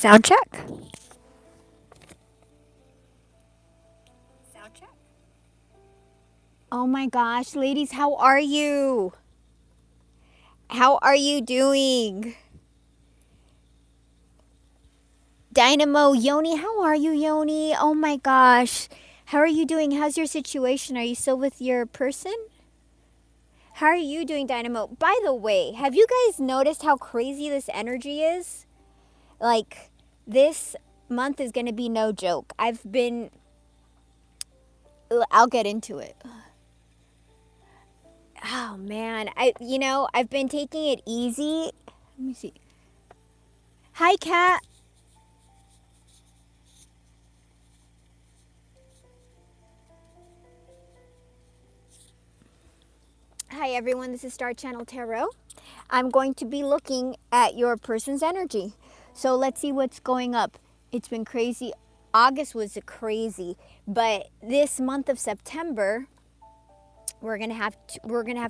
Sound check. Sound check. Oh my gosh, ladies, how are you? How are you doing? Dynamo, Yoni, how are you, Yoni? Oh my gosh. How are you doing? How's your situation? Are you still with your person? How are you doing, Dynamo? By the way, have you guys noticed how crazy this energy is? Like, this month is going to be no joke. I'll get into it. Oh man, I've been taking it easy. Let me see. Hi, Kat. Hi, everyone. This is Star Channel Tarot. I'm going to be looking at your person's energy. So let's see what's going up. It's been crazy. August was crazy, but this month of September, we're gonna have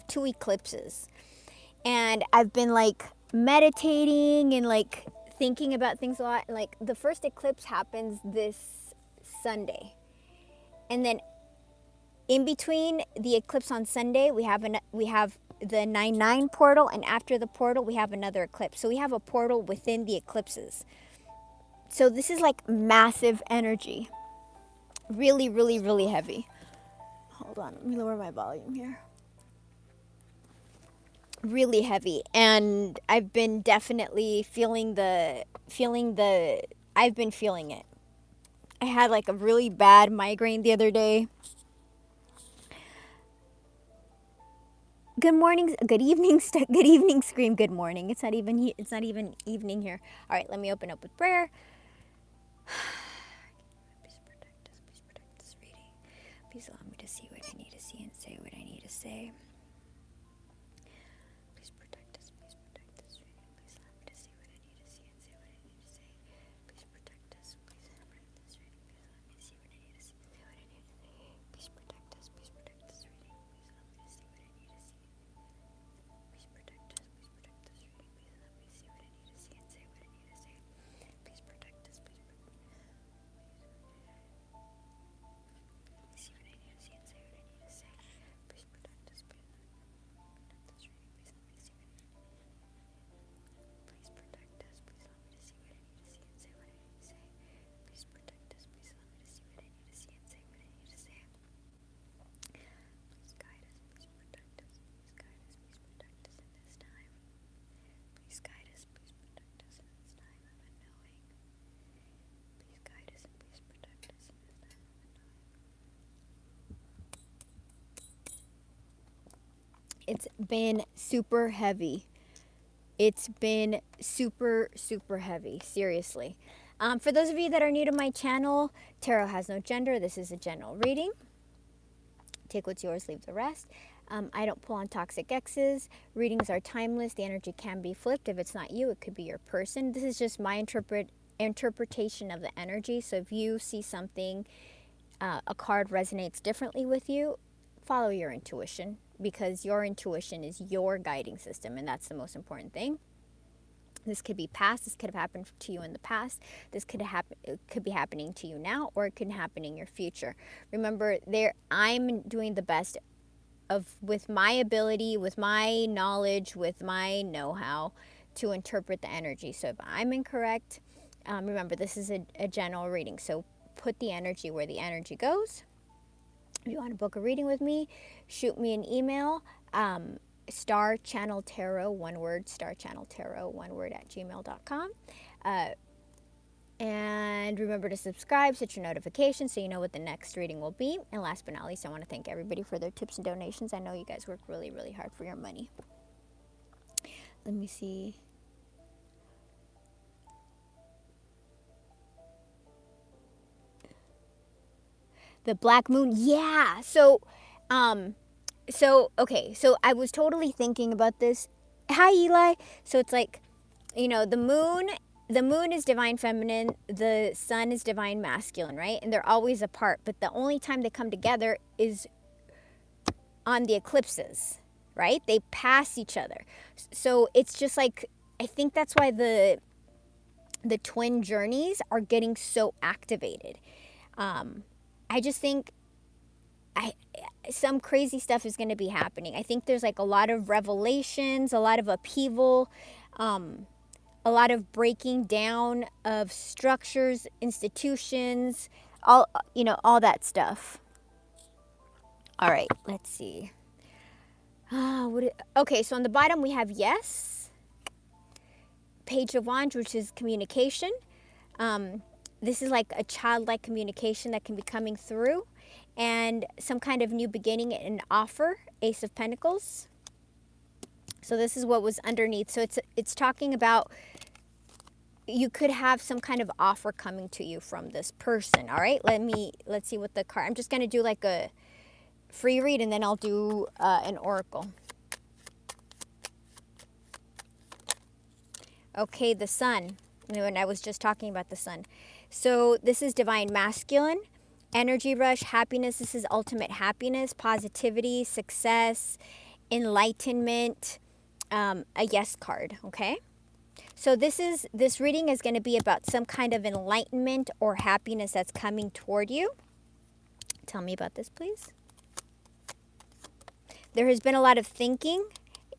two eclipses, and I've been like meditating and like thinking about things a lot. Like the first eclipse happens this Sunday, and then in between the eclipse on Sunday, we have the 9/9 portal, and after the portal, we have another eclipse. So we have a portal within the eclipses. So this is like massive energy, really, really, really heavy. Hold on, let me lower my volume here. Really heavy, and I've been definitely feeling the. I've been feeling it. I had like a really bad migraine the other day. Good morning, good evening, good evening, scream, good morning. It's not even evening here. All right, let me open up with prayer. Please protect us. Please protect this reading. Please allow me to see what I need to see and say what I need to say. Please protect us. Please protect this reading. Please allow me to see what I need to see and say what I need to say. Please protect us. Please protect this reading. Please allow me to see what I need to see and say what I need to say. Please protect us. Please protect this reading. Please allow me to see what I need to see. Please protect us. Please protect this reading. Please allow me to see what I need to see and say what I need to say. Please protect us. Please protect. See what I need to see and say what I need to say. Please protect us. Please protect this reading. Please allow me to see what I need to see. Please protect us. Please allow me to see what I need to see and say what I need to say. Please protect us. Please allow me to see what I need to see and say what I need to say. Please guide us. Please protect us. Please guide us. Please protect us in this time. Please guide us. Please protect us in this time of unknowing. Please guide us and please protect us in this time of unknowing. It's been super heavy. It's been super, super heavy. Seriously. For those of you that are new to my channel, tarot has no gender. This is a general reading. Take what's yours, leave the rest. I don't pull on toxic exes. Readings are timeless. The energy can be flipped. If it's not you, it could be your person. This is just my interpretation of the energy. So if you see something, a card resonates differently with you, follow your intuition, because your intuition is your guiding system, and that's the most important thing. This could be past. This could have happened to you in the past. This could happen. It could be happening to you now, or it could happen in your future. Remember, I'm doing the best with my ability, with my knowledge, with my know-how to interpret the energy. So if I'm incorrect, remember, this is a general reading. So put the energy where the energy goes. If you want to book a reading with me, shoot me an email. Star Channel Tarot, one word, Star Channel Tarot, one word, at gmail.com. And remember to subscribe, set your notifications so you know what the next reading will be. And last but not least, I want to thank everybody for their tips and donations. I know you guys work really, really hard for your money. Let me see. The Black Moon, yeah. So okay, so I was totally thinking about this. Hi, Eli. So it's like, the moon is divine feminine, the sun is divine masculine, right? And they're always apart, but the only time they come together is on the eclipses, right? They pass each other. So it's just like, I think that's why the twin journeys are getting so activated. I just think some crazy stuff is going to be happening. I think there's like a lot of revelations, a lot of upheaval, a lot of breaking down of structures, institutions, all that stuff. All right, let's see. Okay, so on the bottom we have yes, Page of Wands, which is communication. This is like a childlike communication that can be coming through, and some kind of new beginning and offer, Ace of Pentacles. So this is what was underneath. So it's talking about you could have some kind of offer coming to you from this person. All right, let's see what the card. I'm just going to do like a free read, and then I'll do an oracle. Okay, the Sun. When I was just talking about the Sun. So this is divine masculine, energy rush, happiness. This is ultimate happiness, positivity, success, enlightenment, a yes card, okay? So this reading is going to be about some kind of enlightenment or happiness that's coming toward you. Tell me about this, please. There has been a lot of thinking,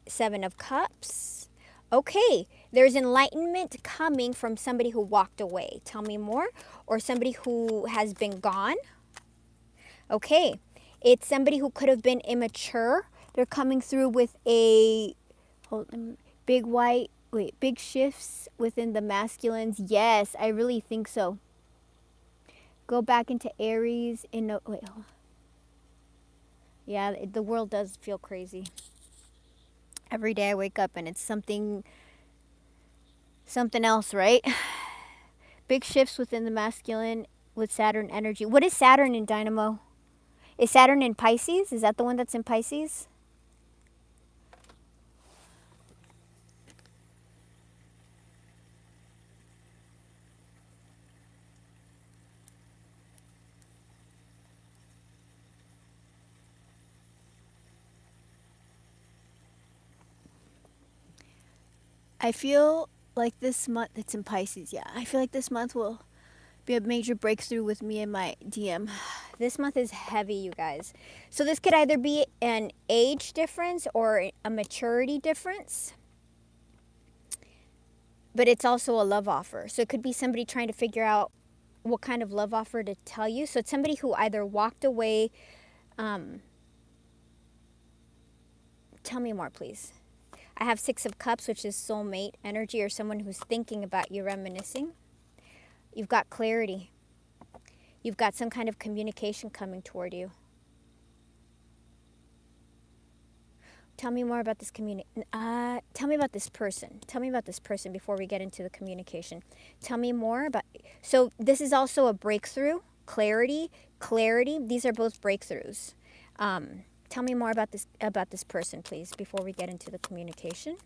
Seven of Cups. Okay, there's enlightenment coming from somebody who walked away. Tell me more. Or somebody who has been gone. Okay, it's somebody who could have been immature. They're coming through with big shifts within the masculines. Yes, I really think so. Go back into Aries. Yeah, the world does feel crazy. Every day I wake up and it's something else, right? Big shifts within the masculine with Saturn energy. What is Saturn in Dynamo? Is Saturn in Pisces? Is that the one that's in Pisces? I feel like this month, it's in Pisces, yeah. I feel like this month will be a major breakthrough with me and my DM. This month is heavy, you guys. So this could either be an age difference or a maturity difference. But it's also a love offer. So it could be somebody trying to figure out what kind of love offer to tell you. So it's somebody who either walked away. Tell me more, please. I have Six of Cups, which is soulmate energy, or someone who's thinking about you, reminiscing. You've got clarity. You've got some kind of communication coming toward you. Tell me more about this tell me about this person. Tell me about this person before we get into the communication. Tell me more about... So this is also a breakthrough, clarity. These are both breakthroughs. Tell me more about this person, please, before we get into the communication.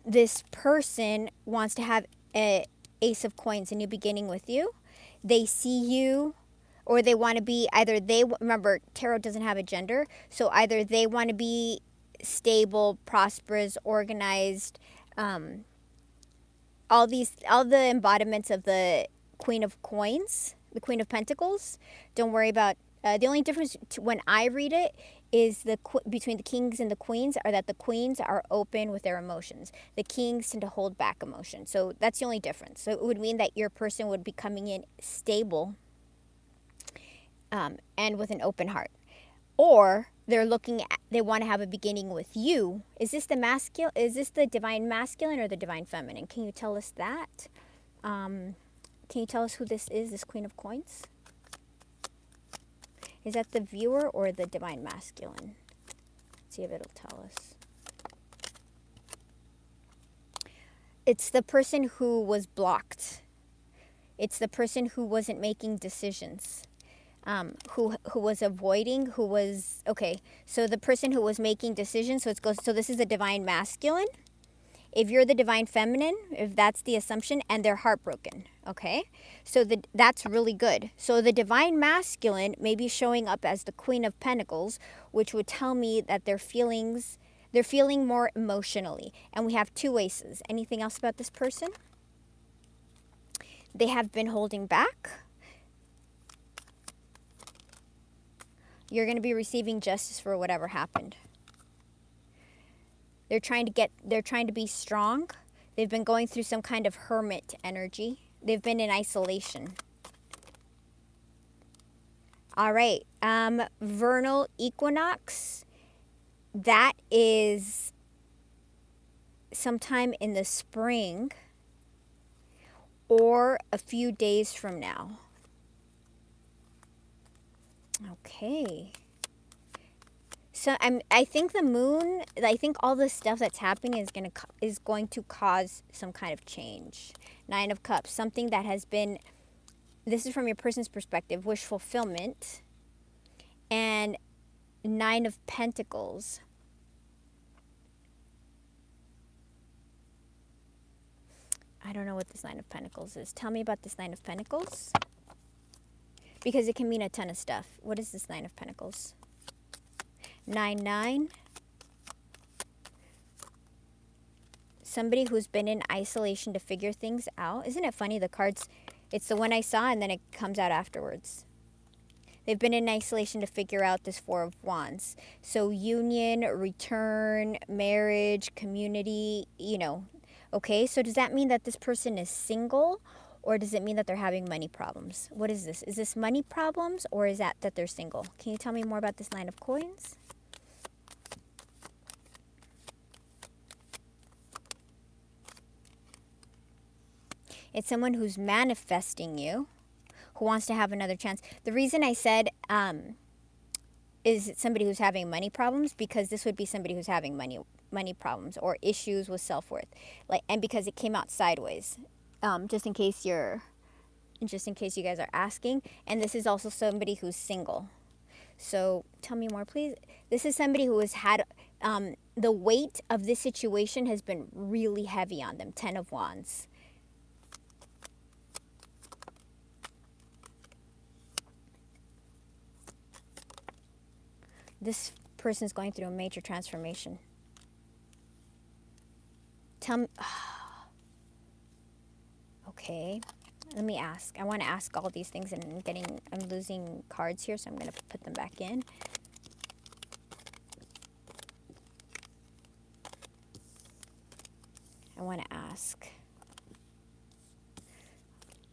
This person wants to have an Ace of Coins, a new beginning with you. They see you, or they want to be remember, tarot doesn't have a gender, so either they want to be stable, prosperous, organized, all the embodiments of the Queen of Coins, the Queen of Pentacles. Don't worry about... the only difference when I read it is between the kings and the queens are that the queens are open with their emotions. The kings tend to hold back emotion. So that's the only difference. So it would mean that your person would be coming in stable and with an open heart. Or they want to have a beginning with you. Is this the divine masculine or the divine feminine? Can you tell us that? Can you tell us who this is, this Queen of Coins? Is that the viewer or the divine masculine? Let's see if it'll tell us. It's the person who was blocked. It's the person who wasn't making decisions. Who was avoiding, okay. So the person who was making decisions, so this is the divine masculine. If you're the divine feminine, if that's the assumption, and they're heartbroken, okay? So that's really good. So the divine masculine may be showing up as the Queen of Pentacles, which would tell me that their feelings, They're feeling more emotionally. And we have 2 aces. Anything else about this person? They have been holding back. You're going to be receiving justice for whatever happened. They're trying to be strong. They've been going through some kind of hermit energy. They've been in isolation. All right. Vernal equinox. That is sometime in the spring or a few days from now. Okay. So I think the moon, I think all the stuff that's happening is going to cause some kind of change. 9 of Cups, something that has been, this is from your person's perspective, wish fulfillment. And 9 of Pentacles. I don't know what this 9 of Pentacles is. Tell me about this 9 of Pentacles. Because it can mean a ton of stuff. What is this 9 of Pentacles? 9. Somebody who's been in isolation to figure things out. Isn't it funny? The cards, it's the one I saw and then it comes out afterwards. They've been in isolation to figure out this 4 of Wands. So union, return, marriage, community, you know. Okay, so does that mean that this person is single? Or does it mean that they're having money problems? What is this? Is this money problems or is that they're single? Can you tell me more about this 9 of Coins? It's someone who's manifesting you, who wants to have another chance. The reason I said is it somebody who's having money problems, because this would be somebody who's having money problems or issues with self-worth. And because it came out sideways. Just in case you guys are asking. And this is also somebody who's single. So tell me more, please. This is somebody who has had the weight of this situation has been really heavy on them. 10 of Wands. This person is going through a major transformation. Tell me. Okay, let me ask. I want to ask all these things, and I'm losing cards here, so I'm going to put them back in. I want to ask.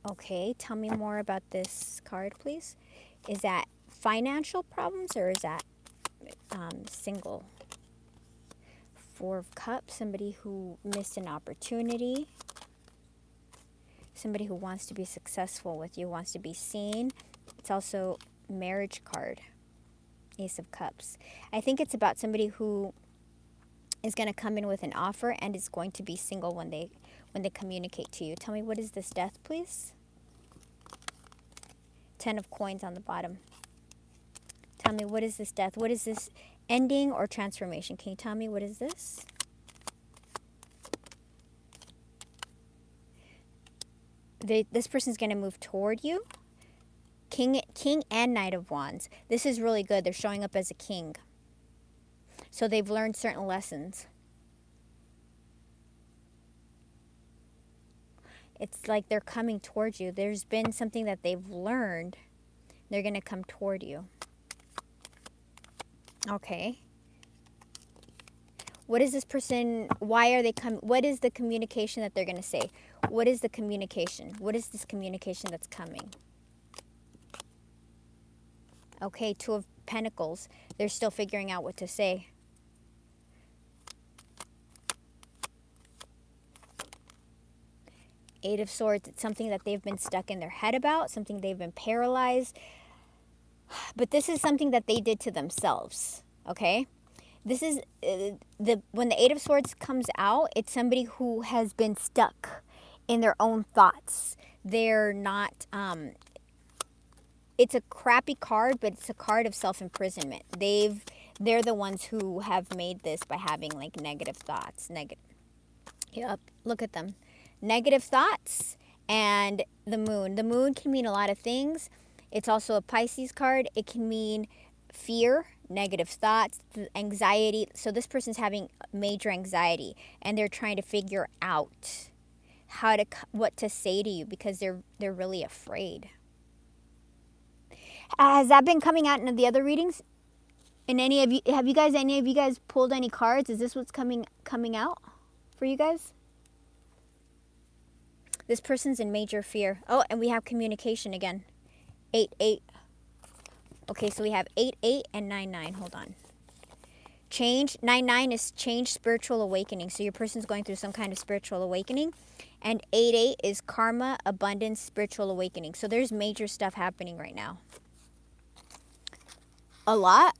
Okay, tell me more about this card, please. Is that financial problems or is that single? 4 of Cups, somebody who missed an opportunity. Somebody who wants to be successful with you, wants to be seen. It's also marriage card. Ace of Cups. I think it's about somebody who is going to come in with an offer and is going to be single when they communicate to you. Tell me, what is this death, please? 10 of Coins on the bottom. Tell me, what is this death? What is this ending or transformation? Can you tell me what is this? This person's going to move toward you. King and Knight of Wands. This is really good. They're showing up as a king. So they've learned certain lessons. It's like they're coming towards you. There's been something that they've learned. They're going to come toward you. Okay. What is this person, why are they coming? What is the communication that they're going to say? What is the communication? What is this communication that's coming? Okay, 2 of Pentacles. They're still figuring out what to say. Eight of Swords. It's something that they've been stuck in their head about, something they've been paralyzed. But this is something that they did to themselves, okay? This is, when the Eight of Swords comes out, it's somebody who has been stuck in their own thoughts. They're not, it's a crappy card, but it's a card of self-imprisonment. They're the ones who have made this by having like negative thoughts. Yep, look at them. Negative thoughts and the moon. The moon can mean a lot of things. It's also a Pisces card. It can mean fear. negative thoughts, anxiety. So this person's having major anxiety, and they're trying to figure out what to say to you because they're really afraid. Has that been coming out in the other readings? And any of you guys pulled any cards? Is this what's coming out for you guys? This person's in major fear. Oh, and we have communication again. 8-8. Okay, so we have 8-8 and 9-9. Hold on. Change. 9-9 is change, spiritual awakening. So your person's going through some kind of spiritual awakening. And 8-8 is karma, abundance, spiritual awakening. So there's major stuff happening right now. A lot.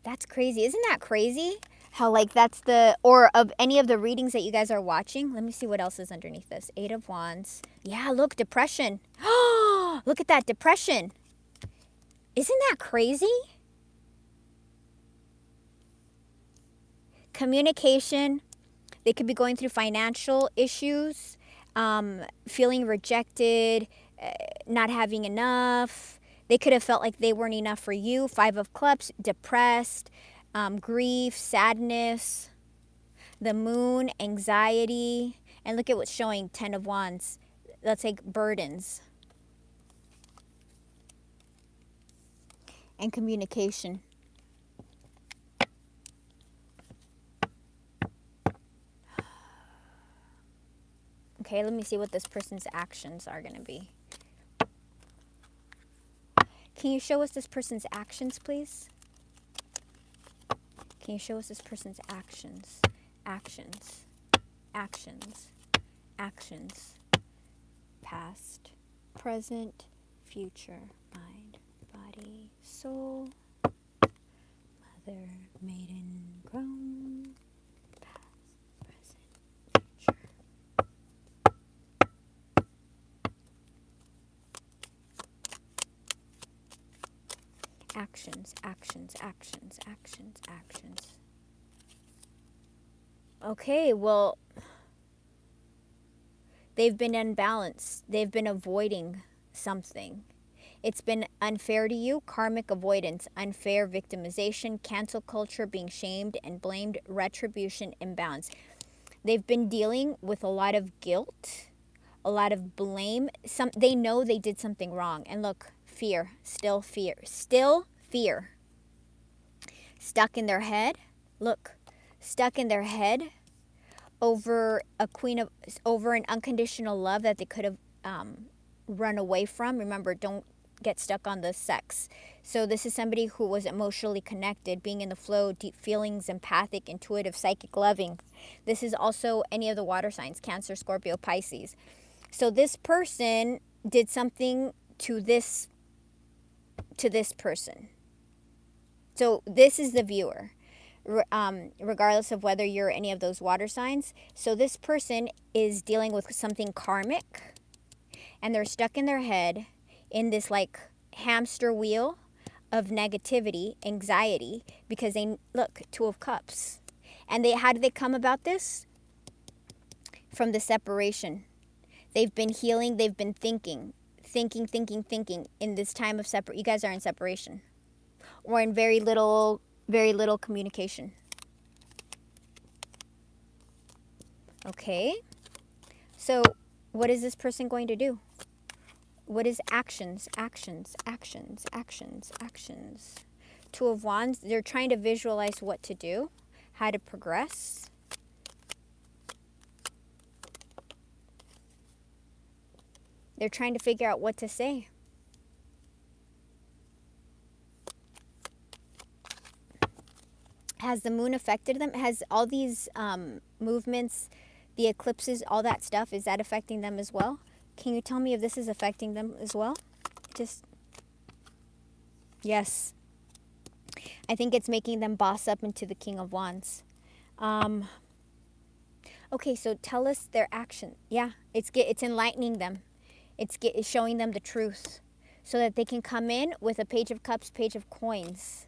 That's crazy. Isn't that crazy? How like that's or of any of the readings that you guys are watching. Let me see what else is underneath this. 8 of Wands. Yeah, look, depression. Look at that, depression. Isn't that crazy? Communication. They could be going through financial issues, feeling rejected, not having enough. They could have felt like they weren't enough for you. 5 of Cups, depressed, grief, sadness, the Moon, anxiety. And look at what's showing, 10 of Wands. Let's take burdens. And communication. Okay, let me see what this person's actions are going to be. Can you show us this person's actions, please? Can you show us this person's actions? Actions. Actions. Actions. Past, present, future, mind, body, soul, mother, maiden, grown, past, present, future. Actions, actions, actions, actions, actions. Okay, well, they've been unbalanced. They've been avoiding something. It's been unfair to you, karmic avoidance, unfair victimization, cancel culture, being shamed and blamed, retribution, imbalance. They've been dealing with a lot of guilt, a lot of blame. They know they did something wrong. And look, fear, still fear, still fear. Stuck in their head. Look, stuck in their head over over an unconditional love that they could have run away from. Remember, don't get stuck on the sex. So this is somebody who was emotionally connected, being in the flow, deep feelings, empathic, intuitive, psychic, loving. This is also any of the water signs, Cancer, Scorpio, Pisces. So this person did something to this person. So this is the viewer, regardless of whether you're any of those water signs. So this person is dealing with something karmic, and they're stuck in their head in this like hamster wheel of negativity, anxiety, because look, 2 of Cups. And how did they come about this? From the separation. They've been healing, they've been thinking in this time of you guys are in separation. Or in very little communication. Okay. So what is this person going to do? What is actions, actions, actions, actions, actions? 2 of Wands. They're trying to visualize what to do, how to progress. They're trying to figure out what to say. Has the Moon affected them? Has all these movements, the eclipses, all that stuff, is that affecting them as well? Can you tell me if this is affecting them as well? Yes. I think it's making them boss up into the King of Wands. Okay, so tell us their action. Yeah, it's enlightening them. It's showing them the truth so that they can come in with a Page of Cups, Page of Coins.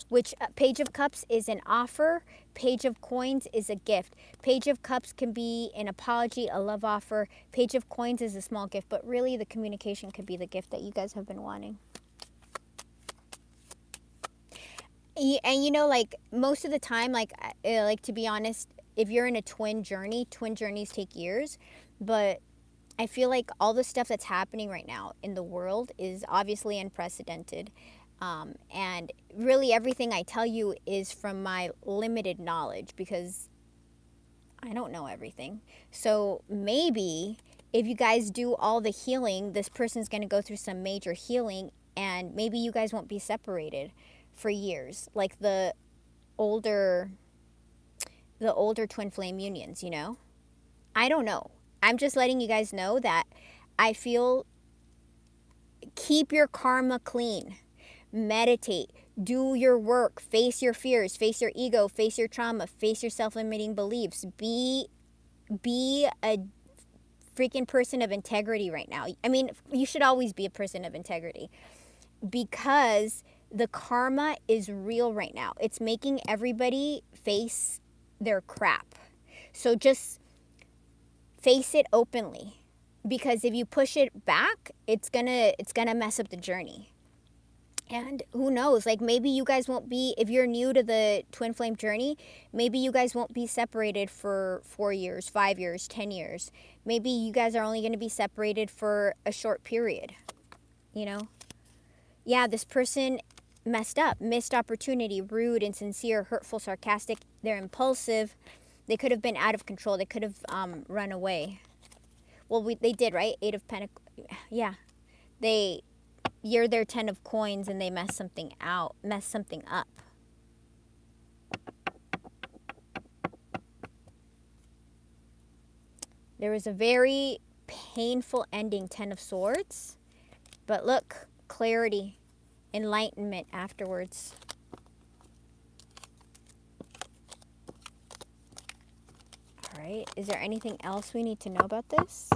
which Page of Cups is an offer. Page of Coins is a gift. Page of Cups can be an apology, a love offer. Page of Coins is a small gift, but really the communication could be the gift that you guys have been wanting. And you know, like most of the time, like to be honest, if you're in a twin journeys take years, but I feel like all the stuff that's happening right now in the world is obviously unprecedented. And really everything I tell you is from my limited knowledge because I don't know everything. So maybe if you guys do all the healing, this person's going to go through some major healing and maybe you guys won't be separated for years. Like the older twin flame unions, you know? I don't know. I'm just letting you guys know that I feel keep your karma clean. Meditate, do your work, face your fears, face your ego, face your trauma, face your self-limiting beliefs. Be a freaking person of integrity right now. I mean, you should always be a person of integrity because the karma is real right now. It's making everybody face their crap. So just face it openly because if you push it back, it's gonna mess up the journey. And who knows, like maybe you guys won't be, if you're new to the twin flame journey, maybe you guys won't be separated for 4 years, 5 years, 10 years. Maybe you guys are only going to be separated for a short period, you know? Yeah, this person messed up, missed opportunity, rude, insincere, hurtful, sarcastic. They're impulsive. They could have been out of control. They could have run away. Well, they did, right? 8 of Pentacles. Yeah. You're their 10 of coins and they mess something up. There was a very painful ending, 10 of Swords. But look, clarity, enlightenment afterwards. All right, is there anything else we need to know about this?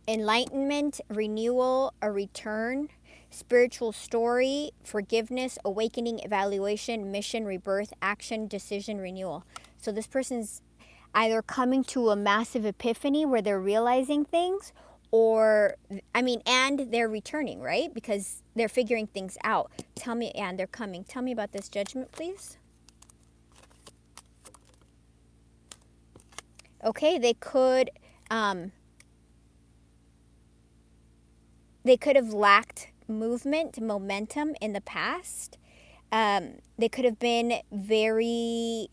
Enlightenment, renewal, a return, spiritual story, forgiveness, awakening, evaluation, mission, rebirth, action, decision, renewal. So this person's either coming to a massive epiphany where they're realizing things or, and they're returning, right? Because they're figuring things out. Tell me, and they're coming. Tell me about this Judgment, please. Okay, they could have lacked movement, momentum in the past. They could have been very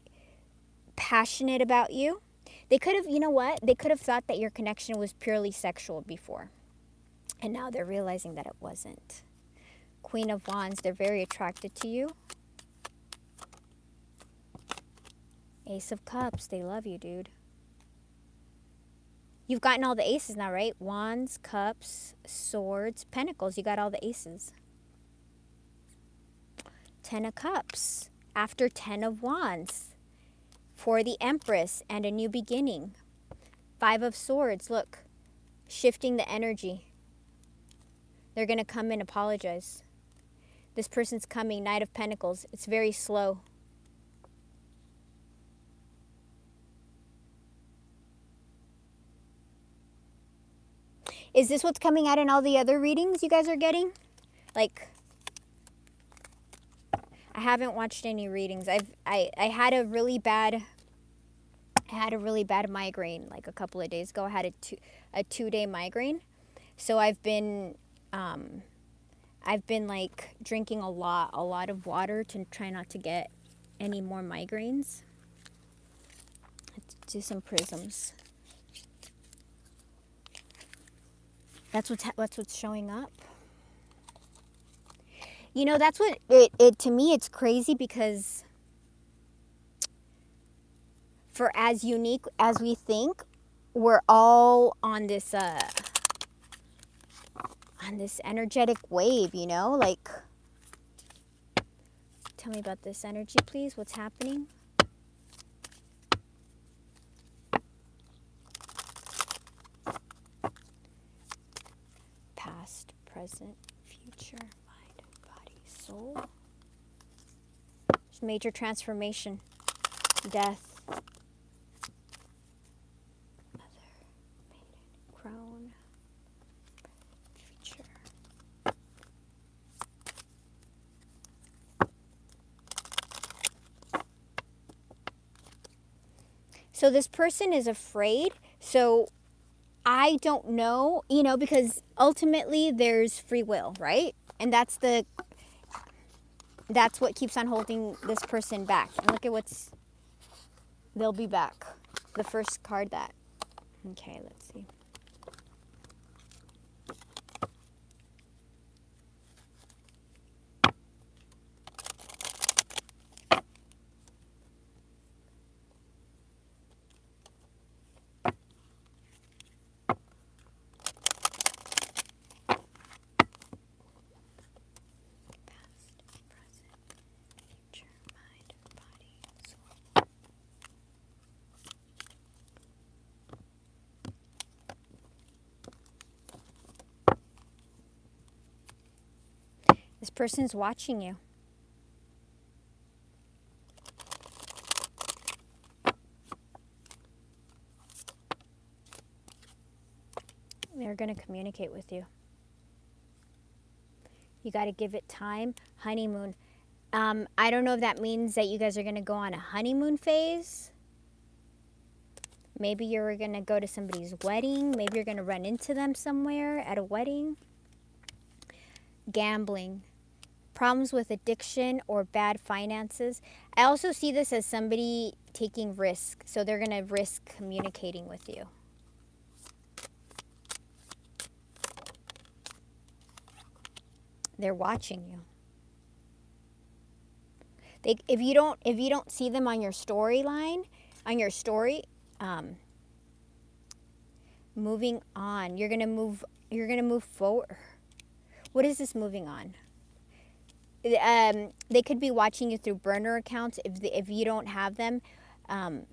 passionate about you. They could have, you know what? They could have thought that your connection was purely sexual before. And now they're realizing that it wasn't. Queen of Wands, they're very attracted to you. Ace of Cups, they love you, dude. You've gotten all the aces now, right? Wands, Cups, Swords, Pentacles. You got all the aces. 10 of Cups. After 10 of Wands. For the Empress and a new beginning. 5 of Swords. Look. Shifting the energy. They're going to come and apologize. This person's coming. Knight of Pentacles. It's very slow. Is this what's coming out in all the other readings you guys are getting? Like, I haven't watched any readings. I had a really bad migraine like a couple of days ago. I had a 2-day migraine. So I've been like drinking a lot of water to try not to get any more migraines. Let's do some prisms. That's what's showing up. You know, that's what it to me, it's crazy because for as unique as we think, we're all on this energetic wave, you know? Like, tell me about this energy, please. What's happening? present, future, mind, body, soul. There's major transformation, death, mother, maiden, crone, future. So this person is afraid. So I don't know, you know, because ultimately there's free will, right? And that's what keeps on holding this person back. And look at they'll be back. The first card that. Okay, let's see. This person's watching you. They're going to communicate with you. You got to give it time. Honeymoon. I don't know if that means that you guys are going to go on a honeymoon phase. Maybe you're going to go to somebody's wedding. Maybe you're going to run into them somewhere at a wedding. Gambling. Problems with addiction or bad finances. I also see this as somebody taking risk. So they're going to risk communicating with you. They're watching you. If you don't see them on your storyline, on your story, moving on. You're gonna move forward. What is this moving on? They could be watching you through burner accounts if you don't have them,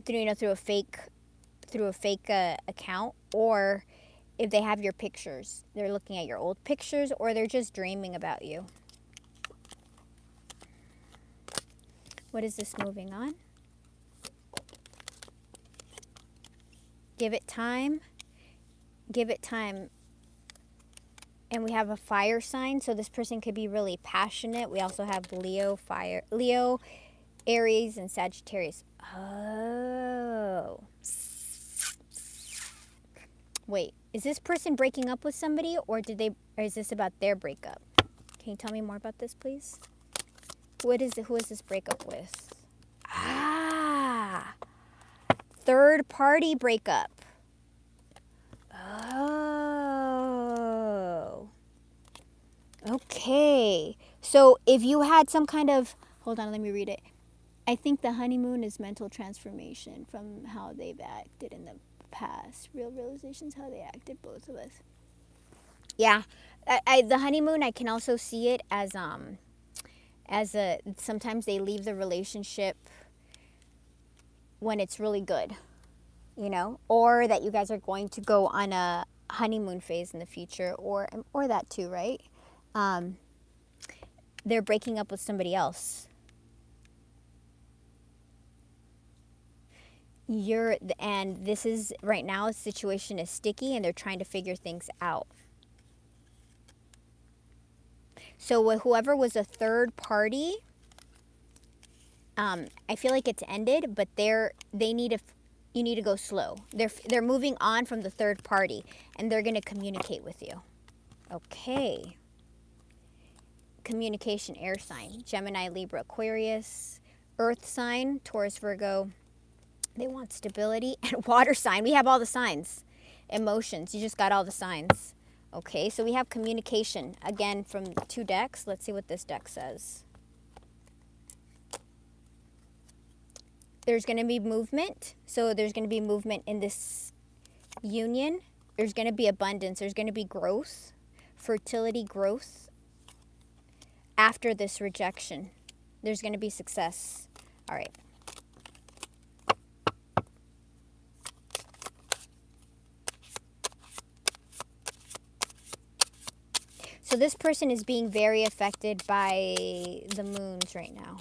through a fake account, or if they have your pictures, they're looking at your old pictures, or they're just dreaming about you. What is this moving on? Give it time. Give it time. And we have a fire sign, so this person could be really passionate. We also have Leo, Aries, and Sagittarius. Oh. Wait, is this person breaking up with somebody, or is this about their breakup? Can you tell me more about this, please? Who is this breakup with? Ah, third party breakup. Oh. Okay. So if you had some kind of, hold on, let me read it. I think the honeymoon is mental transformation from how they've acted in the past. Real realizations, how they acted, both of us. Yeah. The honeymoon, I can also see it as sometimes they leave the relationship when it's really good, you know, or that you guys are going to go on a honeymoon phase in the future, or that too, right? They're breaking up with somebody else. And this is right now, the situation is sticky and they're trying to figure things out. So whoever was a third party, I feel like it's ended, but you need to go slow. They're moving on from the third party, and they're going to communicate with you. Okay. Communication, air sign, Gemini, Libra, Aquarius, earth sign, Taurus, Virgo. They want stability. And water sign. We have all the signs. Emotions. You just got all the signs. Okay, so we have communication. Again, from 2 decks. Let's see what this deck says. There's going to be movement. So there's going to be movement in this union. There's going to be abundance. There's going to be growth, fertility, growth. After this rejection, there's going to be success. All right. So So this person is being very affected by the moons right now.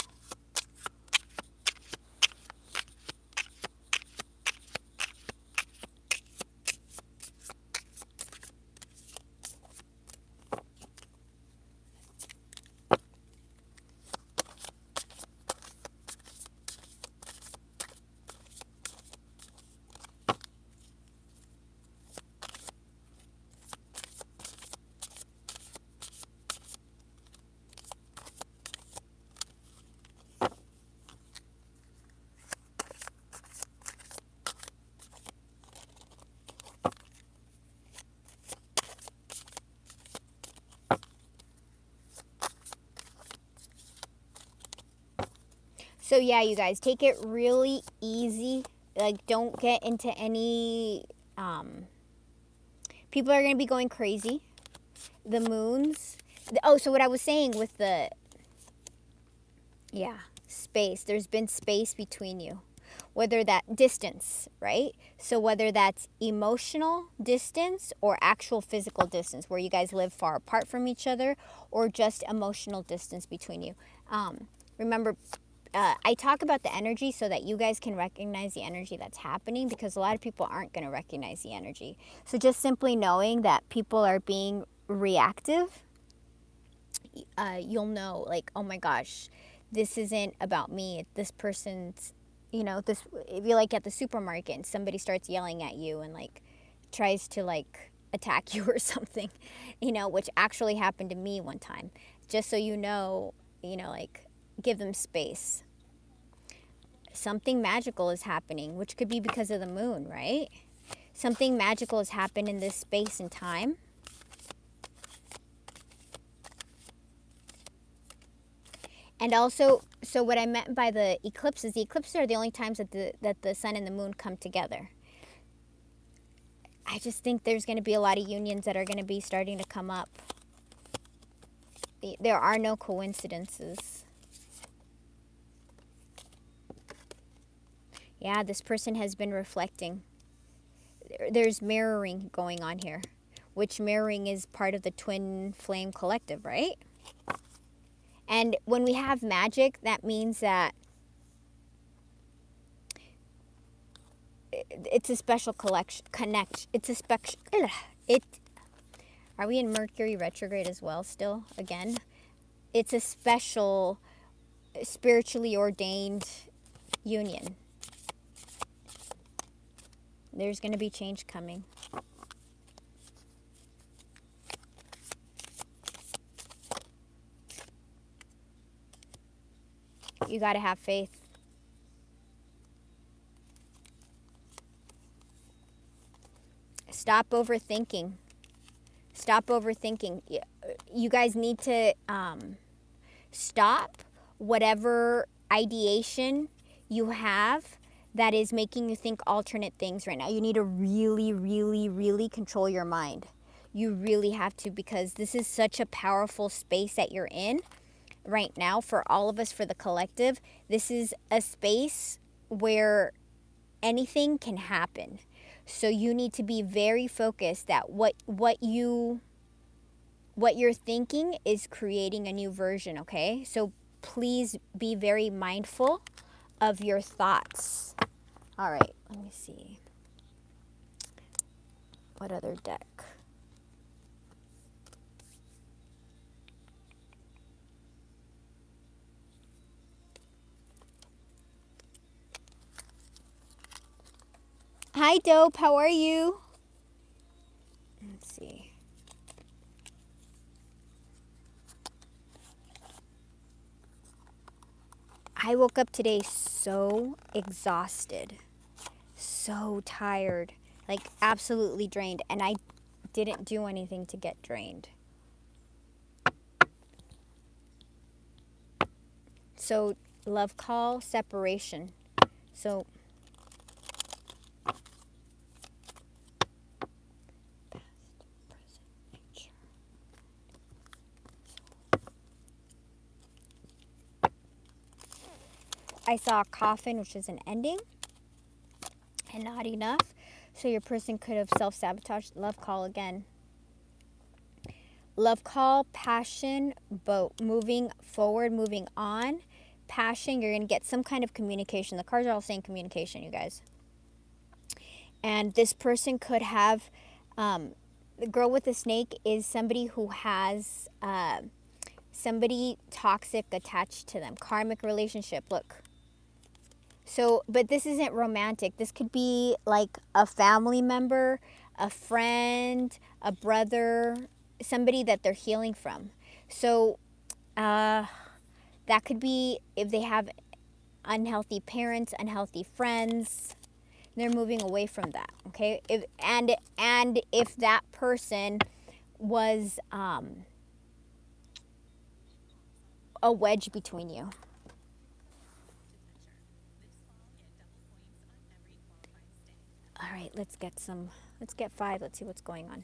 So yeah, you guys, take it really easy. Like, don't get into any, people are going to be going crazy. The moons. Oh, so what I was saying with the, yeah, space. There's been space between you. Whether that distance, right? So whether that's emotional distance or actual physical distance, where you guys live far apart from each other, or just emotional distance between you. Remember, I talk about the energy so that you guys can recognize the energy that's happening, because a lot of people aren't going to recognize the energy. So just simply knowing that people are being reactive, you'll know, like, oh my gosh, this isn't about me. This person's, this, if you're like at the supermarket and somebody starts yelling at you and like tries to like attack you or something, which actually happened to me one time. Just so like, give them space. Something magical is happening, which could be because of the moon, right? Something magical has happened in this space and time. And also, so what I meant by the eclipses are the only times that the sun and the moon come together. I just think there's going to be a lot of unions that are going to be starting to come up. There are no coincidences. Yeah, this person has been reflecting. There's mirroring going on here, which mirroring is part of the twin flame collective, right? And when we have magic, that means that it's a special connection. It's a special. Are we in Mercury retrograde as well still? Again? It's a special, spiritually ordained union. There's going to be change coming. You got to have faith. Stop overthinking. Stop overthinking. You guys need to stop whatever ideation you have that is making you think alternate things right now. You need to really, really, really control your mind. You really have to, because this is such a powerful space that you're in right now for all of us, for the collective. This is a space where anything can happen. So you need to be very focused that what you're thinking is creating a new version, okay? So please be very mindful of your thoughts. All right, let me see. What other deck? Hi, Dope. How are you? Let's see. I woke up today so exhausted, so tired, like absolutely drained, and I didn't do anything to get drained. So, love call, separation. So, I saw a coffin, which is an ending, and not enough. So your person could have self-sabotaged. Love call again. Love call, passion, boat. Moving forward, moving on. Passion, you're going to get some kind of communication. The cards are all saying communication, you guys. And this person could have, the girl with the snake is somebody who has somebody toxic attached to them. Karmic relationship, look. So, but this isn't romantic. This could be like a family member, a friend, a brother, somebody that they're healing from. So, that could be if they have unhealthy parents, unhealthy friends. They're moving away from that, okay? And if that person was a wedge between you. All right, let's get 5. Let's see what's going on.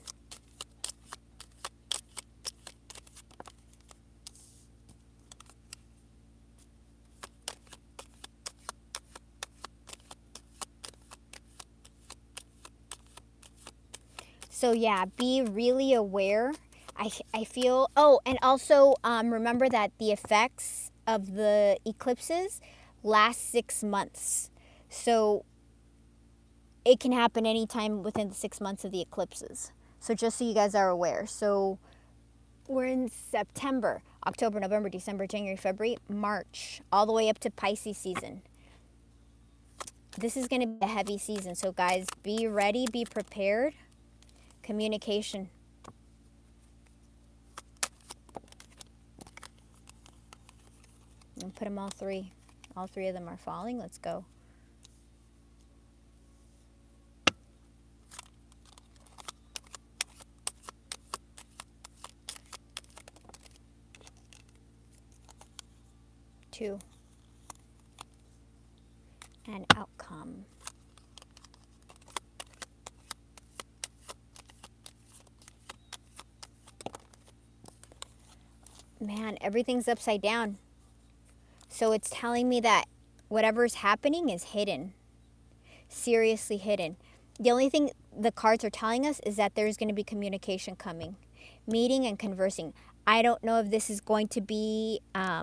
So yeah, be really aware. I feel, oh, and also remember that the effects of the eclipses last 6 months. So it can happen anytime within the 6 months of the eclipses. So just so you guys are aware. So we're in September, October, November, December, January, February, March, all the way up to Pisces season. This is going to be a heavy season. So guys, be ready, be prepared. Communication. And put them all three. All three of them are falling. Let's go. Two. And outcome. Man, everything's upside down. So it's telling me that whatever's happening is hidden. Seriously hidden. The only thing the cards are telling us is that there's going to be communication coming. Meeting and conversing. I don't know if this is going to be, I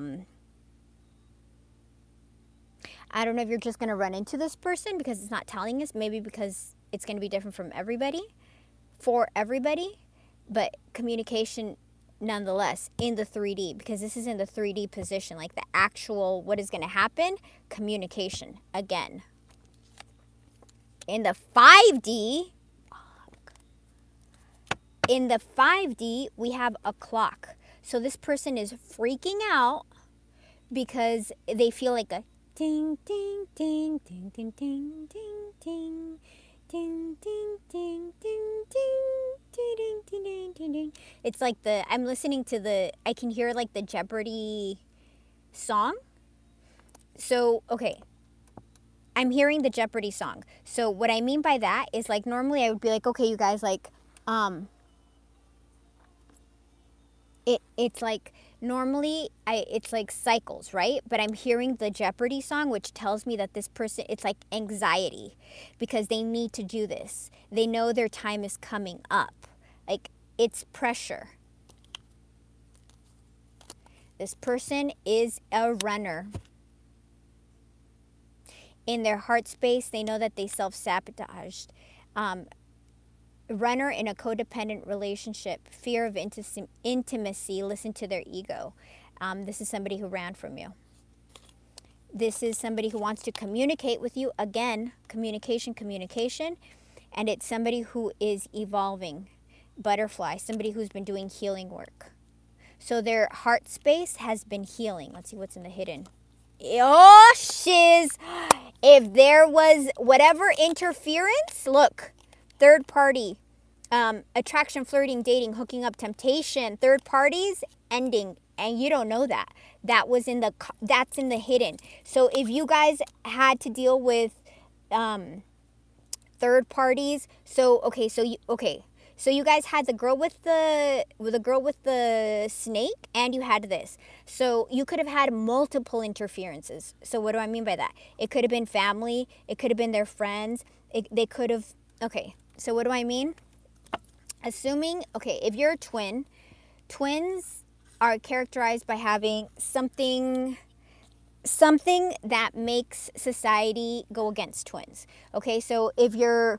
don't know if you're just going to run into this person because it's not telling us. Maybe because it's going to be different from everybody, for everybody. But communication nonetheless in the 3D, because this is in the 3D position, like the actual what is going to happen, communication again. In the 5D, we have a clock. So this person is freaking out because they feel like a ding, ding, ding, ding, ding, ding, ding, ding. Ding, ding, ding, ding, ding, ding, ding, ding, ding, ding. It's like I'm listening to I can hear like the Jeopardy song. So, okay. I'm hearing the Jeopardy song. So what I mean by that is like normally I would be like, okay, you guys, like, it's like normally it's like cycles, right? But I'm hearing the Jeopardy song, which tells me that this person, it's like anxiety because they need to do this. They know their time is coming up. Like it's pressure. This person is a runner. In their heart space, they know that they self-sabotaged. Runner in a codependent relationship, fear of intimacy, listen to their ego. This is somebody who ran from you. This is somebody who wants to communicate with you. Again, communication. And it's somebody who is evolving. Butterfly, somebody who's been doing healing work. So their heart space has been healing. Let's see what's in the hidden. Oh, shiz. If there was whatever interference, look. Third party, attraction, flirting, dating, hooking up, temptation, third parties, ending, and you don't know that. That's in the hidden. So if you guys had to deal with third parties, so you guys had the girl with the snake, and you had this. So you could have had multiple interferences. So what do I mean by that? It could have been family. It could have been their friends. They could have. Okay. So what do I mean? Assuming, okay, if you're a twin, Twins are characterized by having something that makes society go against twins. Okay, so if you're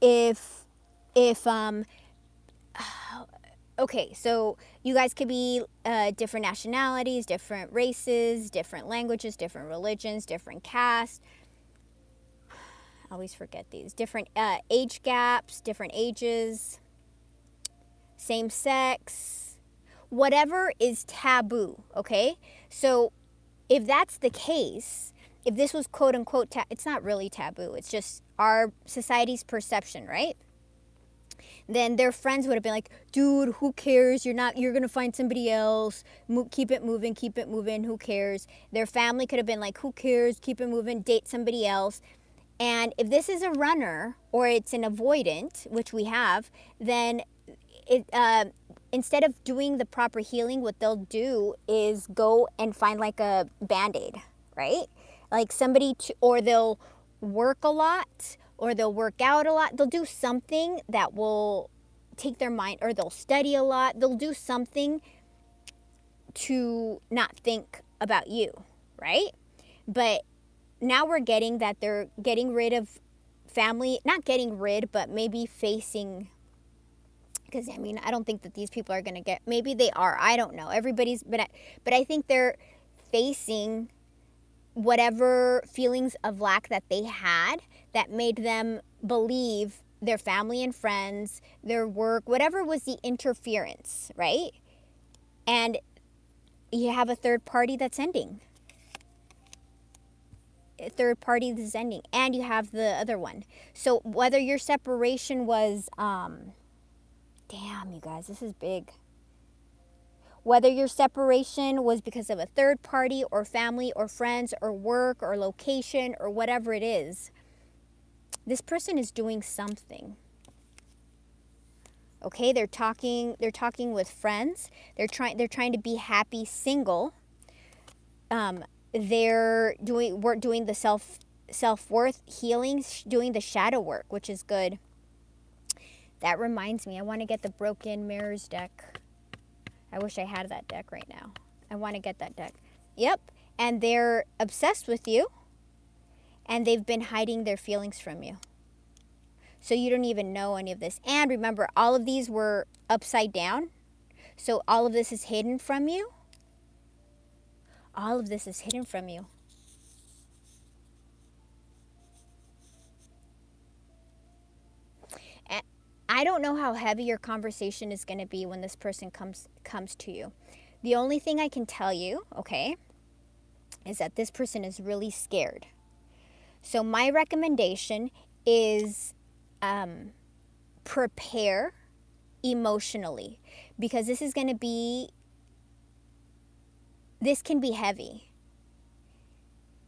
if okay, so you guys could be different nationalities, different races, different languages, different religions, different castes. I always forget these. Different age gaps, different ages, same sex, whatever is taboo, okay? So if that's the case, if this was quote unquote, it's not really taboo. It's just our society's perception, right? Then their friends would have been like, dude, who cares? You're going to find somebody else. Keep it moving, who cares? Their family could have been like, who cares? Keep it moving, date somebody else. And if this is a runner or it's an avoidant, which we have, then instead of doing the proper healing, what they'll do is go and find like a Band-Aid, right? Like somebody or they'll work a lot, or they'll work out a lot. They'll do something that will take their mind, or they'll study a lot. They'll do something to not think about you, right? But now we're getting that they're getting rid of family, not getting rid, but maybe facing, because I mean, I don't think that these people are going to maybe they are, I don't know. Everybody's, but I think they're facing whatever feelings of lack that they had that made them believe their family and friends, their work, whatever was the interference, right? And you have a third party that's ending. A third party that's ending. And you have the other one. So whether your separation was, damn, you guys, this is big. Whether your separation was because of a third party or family or friends or work or location or whatever it is, this person is doing something. Okay, they're talking with friends. They're trying to be happy single. They're doing the self-worth healing, doing the shadow work, which is good. That reminds me, I want to get the Broken Mirrors deck. I wish I had that deck right now. I want to get that deck. Yep. And they're obsessed with you. And they've been hiding their feelings from you. So you don't even know any of this. And remember, all of these were upside down. So all of this is hidden from you. All of this is hidden from you. And I don't know how heavy your conversation is going to be when this person comes to you. The only thing I can tell you, okay, is that this person is really scared. So my recommendation is prepare emotionally, because this can be heavy.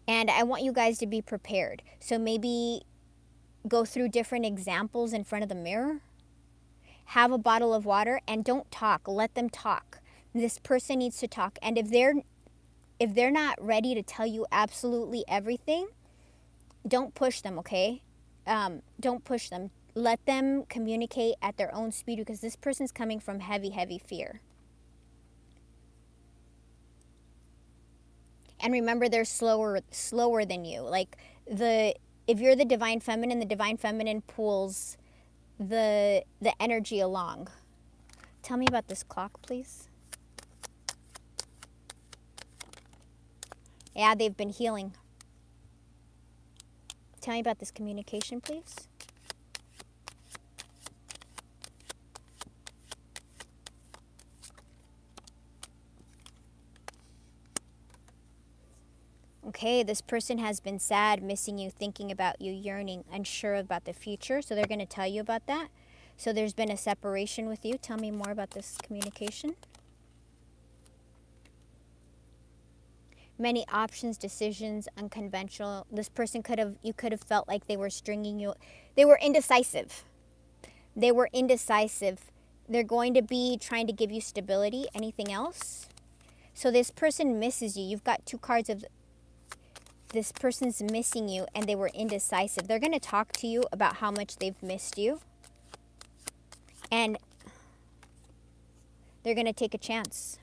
And I want you guys to be prepared. So maybe go through different examples in front of the mirror. Have a bottle of water and don't talk. Let them talk. This person needs to talk. And if they're not ready to tell you absolutely everything, don't push them, okay? Don't push them. Let them communicate at their own speed, because this person's coming from heavy, heavy fear. And remember, they're slower than you. Like if you're the divine feminine, the divine feminine pulls the energy along. Tell me about this clock, please. Yeah, they've been healing. Tell me about this communication, please. Okay, this person has been sad, missing you, thinking about you, yearning, unsure about the future. So they're going to tell you about that. So there's been a separation with you. Tell me more about this communication. Many options, decisions, unconventional. This person you could have felt like they were stringing you. They were indecisive. They're going to be trying to give you stability. Anything else? So this person misses you. You've got two cards of this person's missing you, and they were indecisive. They're going to talk to you about how much they've missed you. And They're going to take a chance.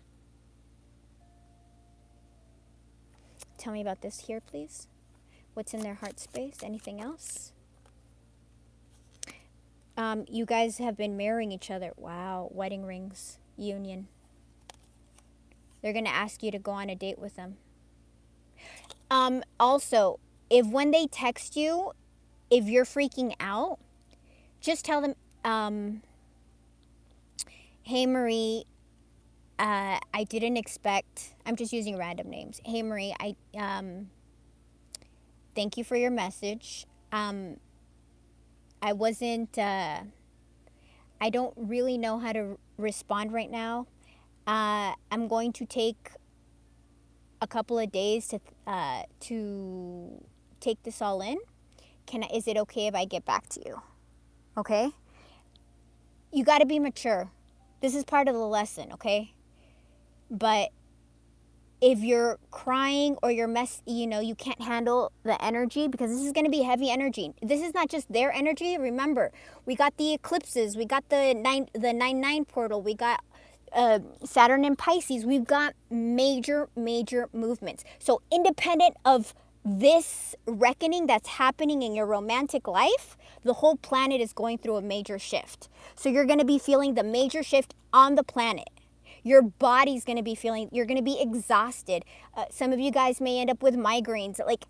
Tell me about this here, please. What's in their heart space? Anything else? You guys have been marrying each other. Wow. Wedding rings. Union. They're going to ask you to go on a date with them. Also, if when they text you, if you're freaking out, just tell them, hey, Marie, I didn't expect, I'm just using random names. Hey, Marie, thank you for your message. I wasn't, I don't really know how to respond right now. I'm going to take a couple of days to take this all in. Is it okay if I get back to you? Okay? You got to be mature. This is part of the lesson, okay? But if you're crying or you're you can't handle the energy, because this is going to be heavy energy. This is not just their energy. Remember, we got the eclipses, we got the 9/9 portal, we got Saturn and Pisces. We've got major movements. So independent of this reckoning that's happening in your romantic life, the whole planet is going through a major shift. So you're going to be feeling the major shift on the planet. Your body's going to be feeling, you're going to be exhausted. Some of you guys may end up with migraines. Like,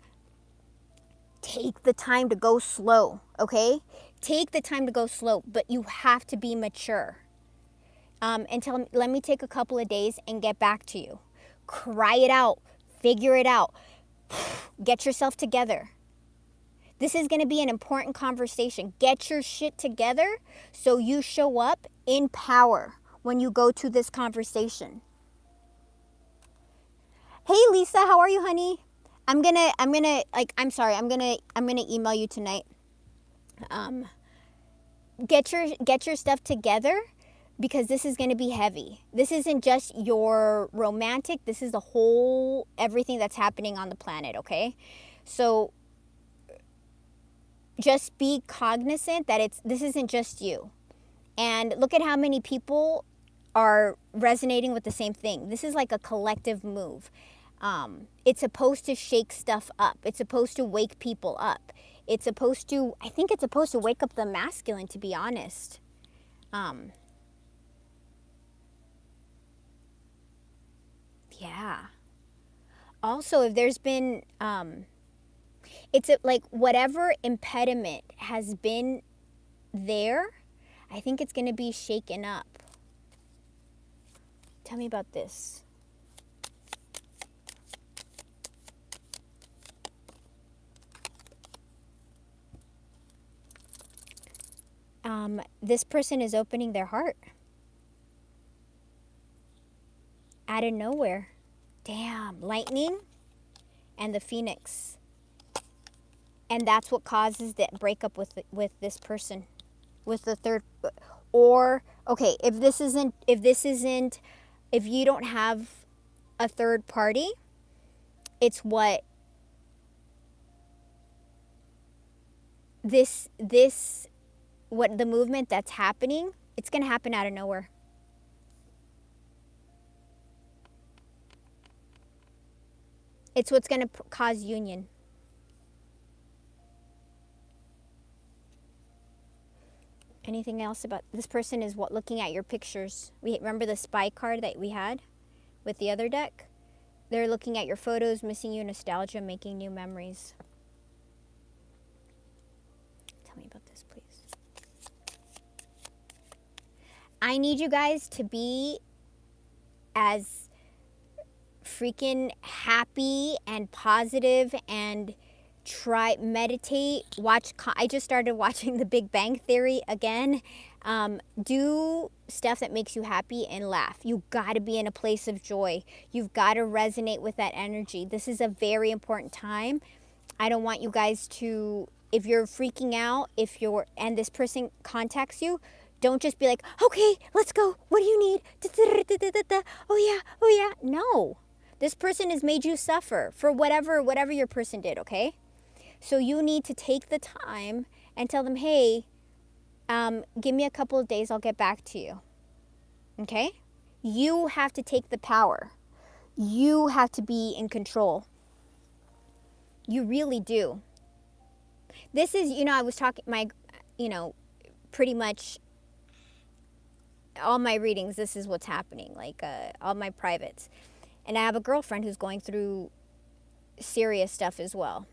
take the time to go slow, okay? Take the time to go slow, but you have to be mature. Let me take a couple of days and get back to you. Cry it out. Figure it out. Get yourself together. This is going to be an important conversation. Get your shit together so you show up in power when you go to this conversation. Hey Lisa, how are you, honey? I'm gonna email you tonight. Get your stuff together, because this is going to be heavy. This isn't just your romantic, this is the whole, everything that's happening on the planet, okay? So just be cognizant that this isn't just you. And look at how many people are resonating with the same thing. This is like a collective move. It's supposed to shake stuff up. It's supposed to wake people up. I think it's supposed to wake up the masculine, to be honest. Yeah. Also, if there's been, like whatever impediment has been there, I think it's going to be shaken up. Tell me about this. This person is opening their heart. Out of nowhere. Damn, lightning and the phoenix. And that's what causes the breakup with this person, with the third. Or, okay, if you don't have a third party, it's what what the movement that's happening, it's going to happen out of nowhere. It's what's going to cause union. Anything else about this person is looking at your pictures. We remember the spy card that we had with the other deck? They're looking at your photos, missing you, nostalgia, making new memories. Tell me about this, please. I need you guys to be as freaking happy and positive and meditate, I just started watching The Big Bang Theory again. Do stuff that makes you happy and laugh. You got to be in a place of joy. You've got to resonate with that energy. This is a very important time. I don't want you guys to, if you're freaking out, and this person contacts you, don't just be like, okay, let's go. What do you need? Oh yeah. No. This person has made you suffer for whatever your person did, okay? So you need to take the time and tell them, hey, give me a couple of days, I'll get back to you. Okay? You have to take the power. You have to be in control. You really do. This is, I was talking, pretty much all my readings, this is what's happening, like all my privates. And I have a girlfriend who's going through serious stuff as well.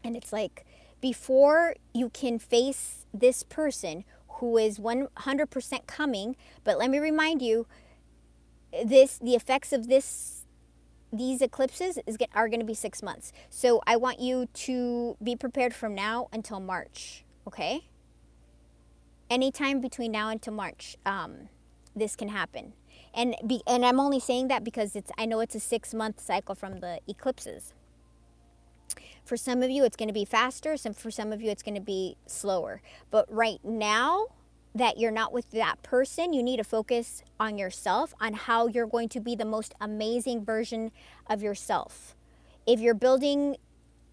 And it's like, before you can face this person who is 100% coming, but let me remind you, the effects of these eclipses are going to be 6 months. So I want you to be prepared from now until March, okay? Anytime between now until March, this can happen. And I'm only saying that because I know it's a 6-month cycle from the eclipses. For some of you, it's going to be faster. For some of you, it's going to be slower. But right now that you're not with that person, you need to focus on yourself, on how you're going to be the most amazing version of yourself. If you're building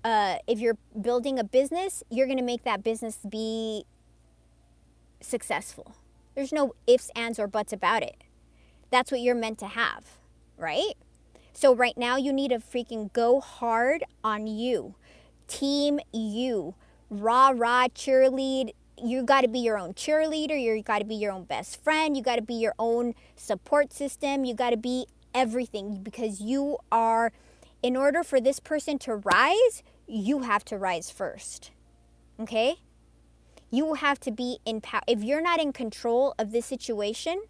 a business, you're going to make that business be successful. There's no ifs, ands, or buts about it. That's what you're meant to have, right? So right now you need to freaking go hard on you. Team you. Rah, cheerlead. You got to be your own cheerleader. You got to be your own best friend. You got to be your own support system. You got to be everything, because you are, in order for this person to rise, you have to rise first. Okay? You have to be in power. If you're not in control of this situation,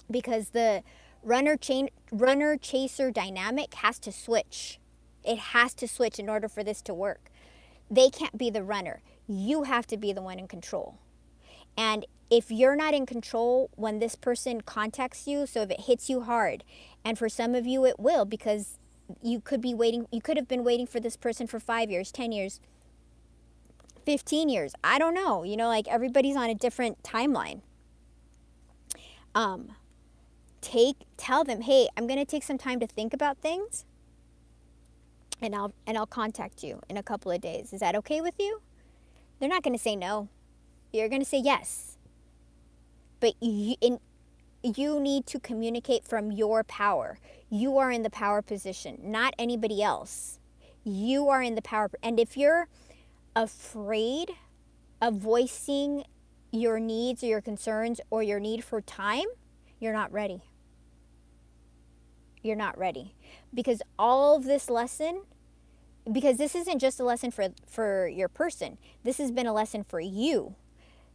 because the runner-chaser dynamic has to switch. It has to switch in order for this to work. They can't be the runner. You have to be the one in control. And if you're not in control when this person contacts you, so if it hits you hard, and for some of you it will, because you could have been waiting for this person for 5 years, 10 years, 15 years. I don't know. Like everybody's on a different timeline. Tell them, hey, I'm going to take some time to think about things, and I'll contact you in a couple of days. Is that okay with you? They're not going to say no. You're going to say yes. But you need to communicate from your power. You are in the power position, not anybody else. You are in the power. And if you're afraid of voicing your needs or your concerns or your need for time, you're not ready. You're not ready. Because all of this lesson, because this isn't just a lesson for your person. This has been a lesson for you.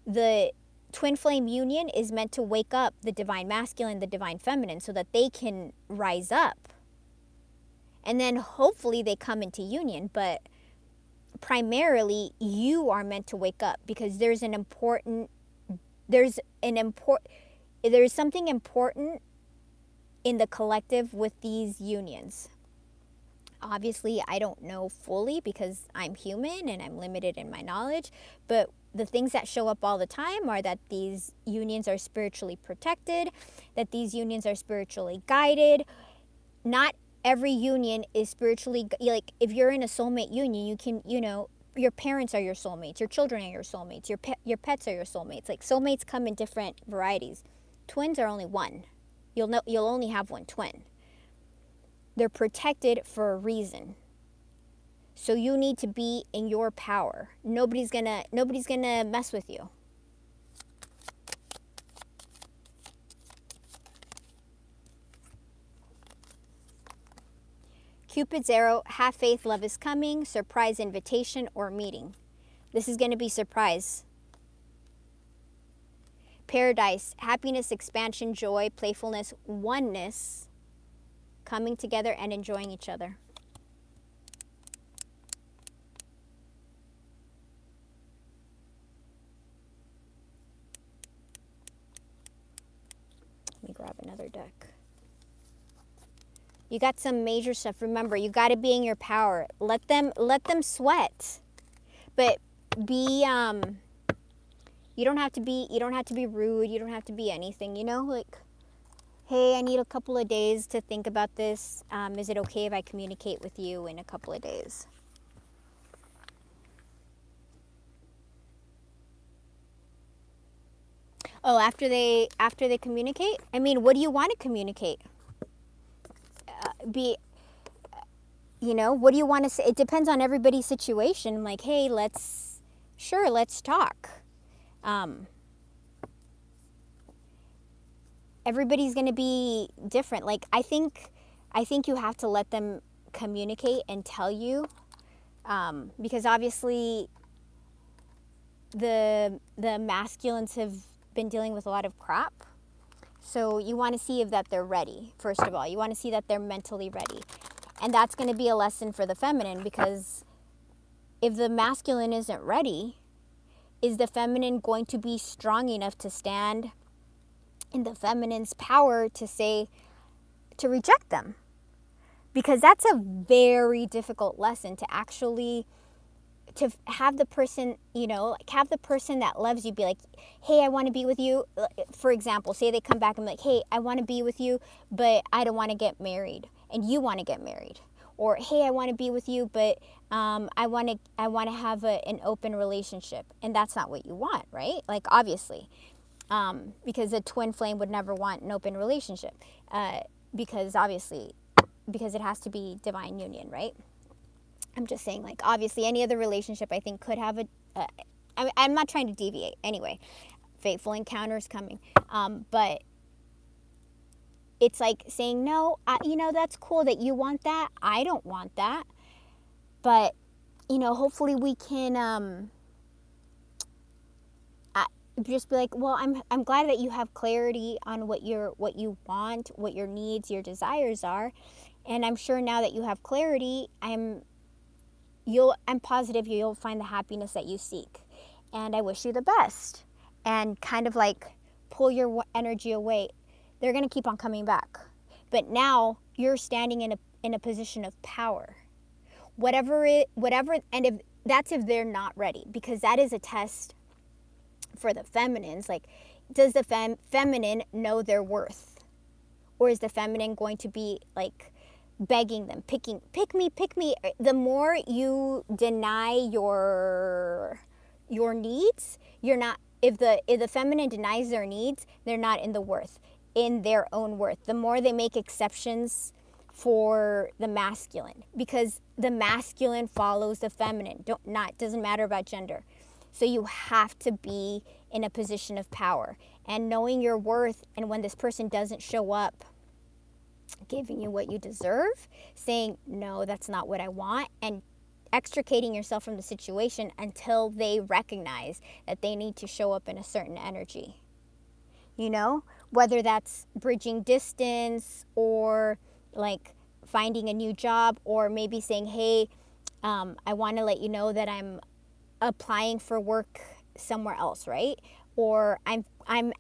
The twin flame union is meant to wake up the divine masculine, the divine feminine, so that they can rise up. And then hopefully they come into union, but primarily you are meant to wake up, because there's something important in the collective with these unions. Obviously, I don't know fully because I'm human and I'm limited in my knowledge, but the things that show up all the time are that these unions are spiritually protected, that these unions are spiritually guided. Not every union is spiritually, like if you're in a soulmate union, you can, your parents are your soulmates, your children are your soulmates, your pets are your soulmates. Like soulmates come in different varieties. Twins are only one. You'll only have one twin. They're protected for a reason. So you need to be in your power. Nobody's gonna mess with you. Cupid's arrow, have faith, love is coming, surprise invitation or meeting. This is going to be surprise. Paradise, happiness, expansion, joy, playfulness, oneness, coming together and enjoying each other. Let me grab another deck. You got some major stuff. Remember, you got to be in your power. Let them sweat. But be you don't have to be rude. You don't have to be anything, like, hey, I need a couple of days to think about this. Is it okay if I communicate with you in a couple of days? Oh, after they communicate? I mean, what do you want to communicate? Be what do you want to say? It depends on everybody's situation. Like, hey, let's talk. Um, Everybody's going to be different. Like, I think you have to let them communicate and tell you, because obviously the masculines have been dealing with a lot of crap. So you want to see if that they're ready. First of all, you want to see that they're mentally ready. And that's going to be a lesson for the feminine, because if the masculine isn't ready, is the feminine going to be strong enough to stand in the feminine's power to reject them? Because that's a very difficult lesson to actually to have the person, have the person that loves you be like, hey, I want to be with you. For example, say they come back and be like, hey, I want to be with you, but I don't want to get married, and you want to get married. Or, hey, I want to be with you, but I want to have an open relationship, and that's not what you want, right? Like, obviously, because a twin flame would never want an open relationship, because it has to be divine union, right? I'm just saying, like, obviously, any other relationship I think could have I'm not trying to deviate. Anyway, fateful encounters coming. But it's like saying, no, that's cool that you want that. I don't want that. But, hopefully we can just be like, well, I'm glad that you have clarity on what you want, what your needs, your desires are. And I'm sure now that you have clarity, I'm positive you'll find the happiness that you seek. And I wish you the best. And kind of like pull your energy away. They're going to keep on coming back. But now you're standing in a position of power. Whatever, and if they're not ready, because that is a test for the feminines. Like, does the feminine know their worth? Or is the feminine going to be like begging them, pick me. The more you deny your needs, you're not. If the feminine denies their needs, they're not in their own worth. The more they make exceptions for the masculine, because the masculine follows the feminine. Doesn't matter about gender. So you have to be in a position of power and knowing your worth. And when this person doesn't show up, giving you what you deserve, saying, no, that's not what I want, and extricating yourself from the situation until they recognize that they need to show up in a certain energy. Whether that's bridging distance, or like finding a new job, or maybe saying, hey, I want to let you know that I'm applying for work somewhere else, right? Or I'm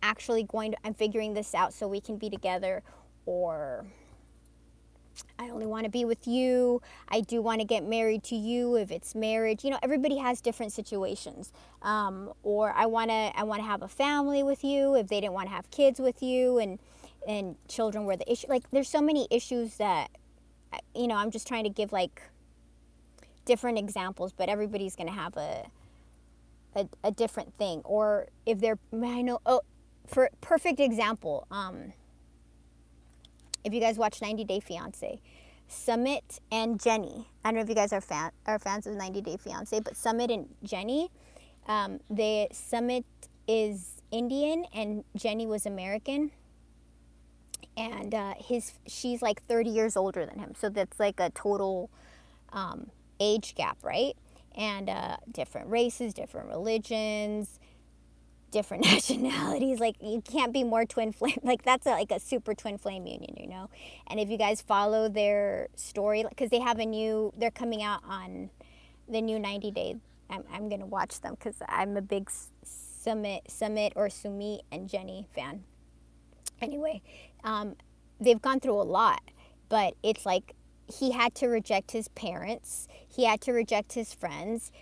actually I'm figuring this out so we can be together. Or I only want to be with you. I do want to get married to you if it's marriage. Everybody has different situations. Or I want to have a family with you if they didn't want to have kids with you, and children were the issue. Like, there's so many issues that, I'm just trying to give like different examples, but everybody's going to have a different thing. Or if they're, for perfect example, if you guys watch 90 Day Fiancé, Sumit and Jenny, I don't know if you guys are fans of 90 Day Fiancé, but Sumit and Jenny, Sumit is Indian and Jenny was American, and she's like 30 years older than him, so that's like a total age gap, right? And different races, different religions, different nationalities. Like, you can't be more twin flame. Like, that's like a super twin flame union, And if you guys follow their story, because they're coming out on the new 90 Day. I'm gonna watch them because I'm a big Sumit or Sumi and Jenny fan. Anyway, they've gone through a lot, but it's like he had to reject his parents. He had to reject his friends.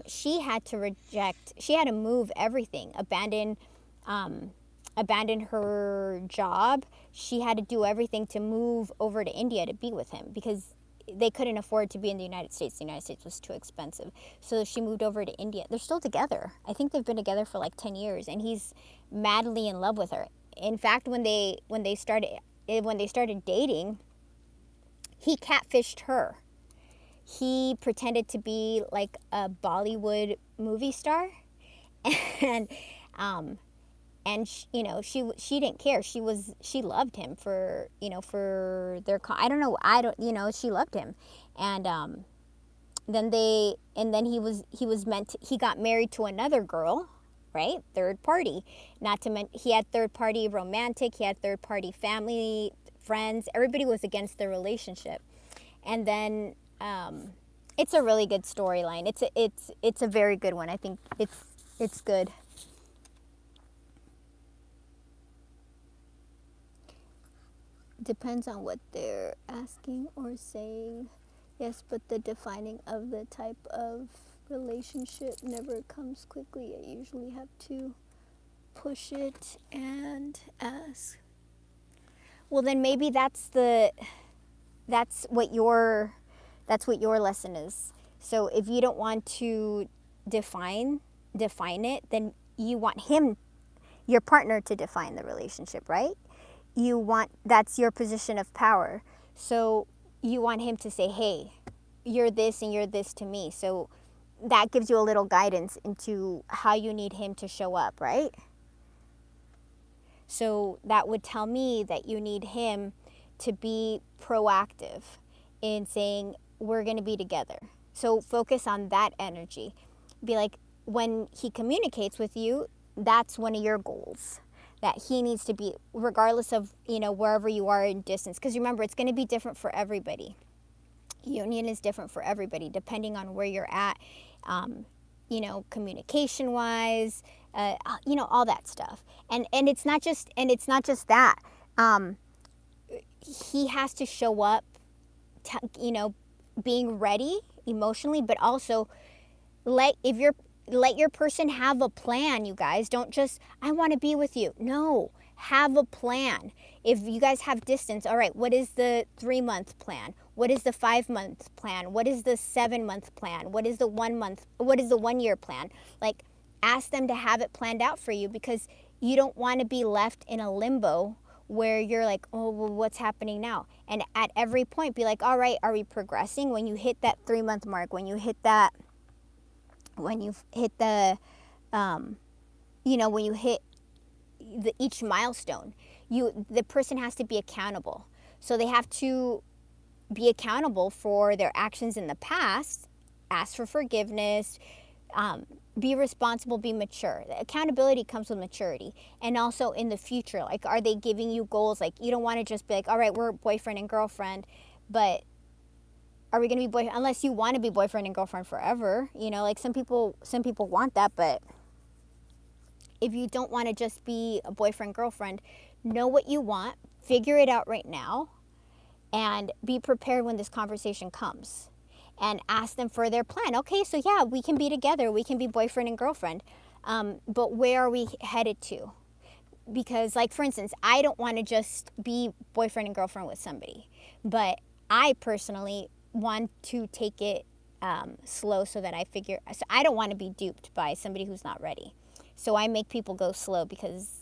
She had to move everything, abandon her job. She had to do everything to move over to India to be with him, because they couldn't afford to be in the United States. The United States was too expensive. So she moved over to India. They're still together. I think they've been together for like 10 years, and he's madly in love with her. In fact, when they started dating, he catfished her. He pretended to be like a Bollywood movie star, and she didn't care. She loved him for I don't know, she loved him. And then he got married to another girl, right? Third party. Not to mention, he had third party romantic, he had third party family, friends. Everybody was against the relationship. And then it's a really good storyline. It's a very good one. I think it's good. Depends on what they're asking or saying. Yes, but the defining of the type of relationship never comes quickly. I usually have to push it and ask. Well, then maybe that's what your lesson is. So if you don't want to define it, then you want your partner, to define the relationship, right? That's your position of power. So you want him to say, hey, you're this and you're this to me. So that gives you a little guidance into how you need him to show up, right? So that would tell me that you need him to be proactive in saying, we're going to be together. So focus on that energy. Be like, when he communicates with you, that's one of your goals. That he needs to be, regardless of, wherever you are in distance. Because remember, it's going to be different for everybody. Union is different for everybody, depending on where you're at, communication-wise, all that stuff. And it's not just that. He has to show up, being ready emotionally, but also let your person have a plan, you guys. Don't just, I want to be with you. No, have a plan. If you guys have distance, all right, what is the 3-month plan? What is the 5-month plan? What is the 7-month plan? What is the 1-year plan? Like, ask them to have it planned out for you, because you don't want to be left in a limbo where you're like, oh, well, what's happening now? And at every point, be like, all right, are we progressing? When you hit that 3-month mark, when you hit the, each milestone, the person has to be accountable. So they have to be accountable for their actions in the past, ask for forgiveness, be responsible, be mature. Accountability comes with maturity. And also in the future, like, are they giving you goals? Like, you don't want to just be like, all right, we're boyfriend and girlfriend, but are we going to be boyfriend? Unless you want to be boyfriend and girlfriend forever, like some people want that. But if you don't want to just be a boyfriend, girlfriend, know what you want, figure it out right now, and be prepared when this conversation comes. And ask them for their plan. Okay, so yeah, we can be together. We can be boyfriend and girlfriend. But where are we headed to? Because, like, for instance, I don't want to just be boyfriend and girlfriend with somebody. But I personally want to take it slow, so that I don't want to be duped by somebody who's not ready. So I make people go slow, because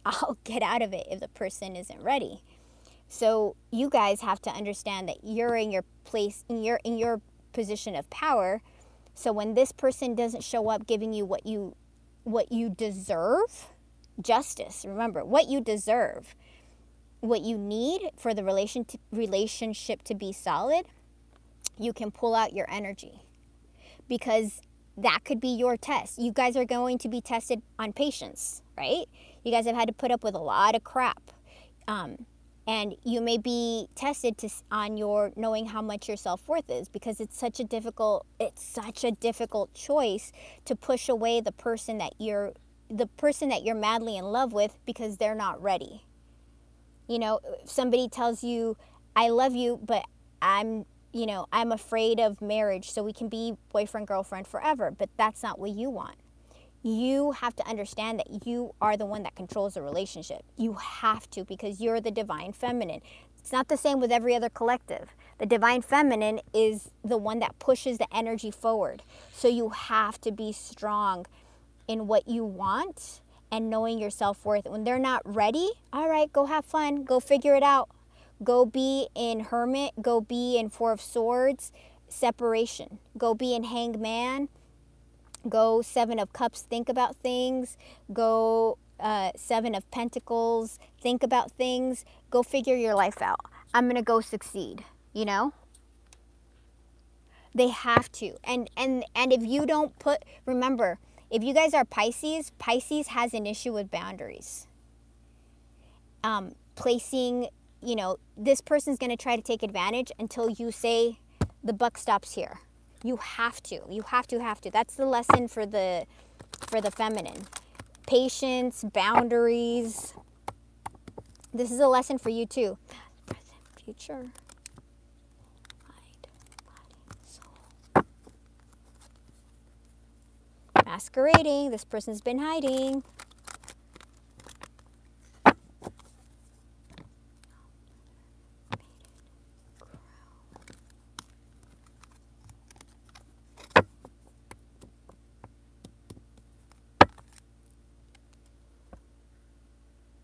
I'll get out of it if the person isn't ready. So you guys have to understand that you're in your place, in your position of power. So when this person doesn't show up giving you what you deserve, justice, remember, what you deserve, what you need for the relationship to be solid, you can pull out your energy, because that could be your test. You guys are going to be tested on patience, right? You guys have had to put up with a lot of crap. And you may be tested on your knowing how much your self-worth is, because it's such a difficult choice to push away the person that you're madly in love with, because they're not ready. If somebody tells you, I love you, but I'm afraid of marriage, so we can be boyfriend, girlfriend forever, but that's not what you want. You have to understand that you are the one that controls the relationship. You have to, because you're the divine feminine. It's not the same with every other collective. The divine feminine is the one that pushes the energy forward. So you have to be strong in what you want and knowing your self-worth. When they're not ready, all right, go have fun, go figure it out. Go be in Hermit, go be in Four of Swords, separation. Go be in Hanged Man, go Seven of Cups, think about things. Go Seven of Pentacles, think about things. Go figure your life out. I'm gonna go succeed, you know? They have to. And if you don't put, remember, if you guys are Pisces, Pisces has an issue with boundaries. Placing, you know, this person's going to try to take advantage until you say the buck stops here. You have to. You have to. That's the lesson for the feminine. Patience, boundaries. This is a lesson for you too. Present, future. Mind, body, soul. Masquerading. This person's been hiding.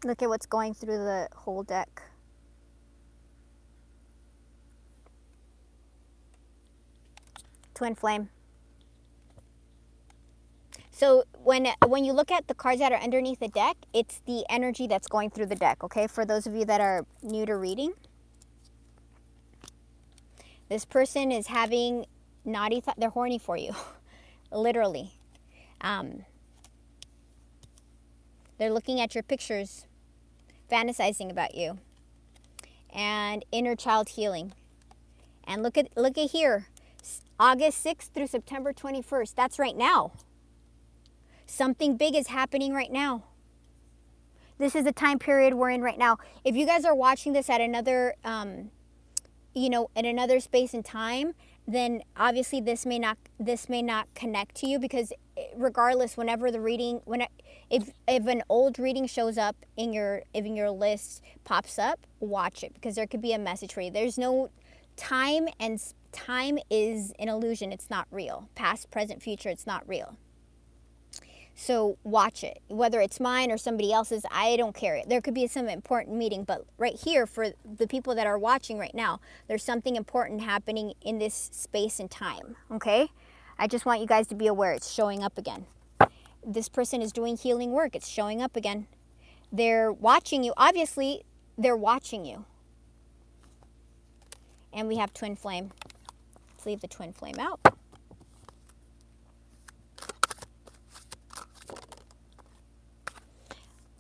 Look at what's going through the whole deck. Twin flame. So when you look at the cards that are underneath the deck, it's the energy that's going through the deck, okay? For those of you that are new to reading. This person is having naughty thoughts. They're horny for you, literally. They're looking at your pictures, fantasizing about you, and inner child healing. And look at here, August 6th through September 21st. That's right now. Something big is happening right now. This is the time period we're in right now. If you guys are watching this at another, you know, in another space and time, then obviously this may not connect to you, because regardless, whenever the reading, if an old reading shows up in your list, pops up, watch it, because there could be a message for you. There's no time, and time is an illusion. It's not real. Past, present, future, it's not real. So watch it, whether it's mine or somebody else's, I don't care. There could be some important meeting, but right here, for the people that are watching right now, there's something important happening in this space and time, okay? I just want you guys to be aware it's showing up again. This person is doing healing work. It's showing up again. They're watching you. Obviously, they're watching you. And we have twin flame. Let's leave the twin flame out.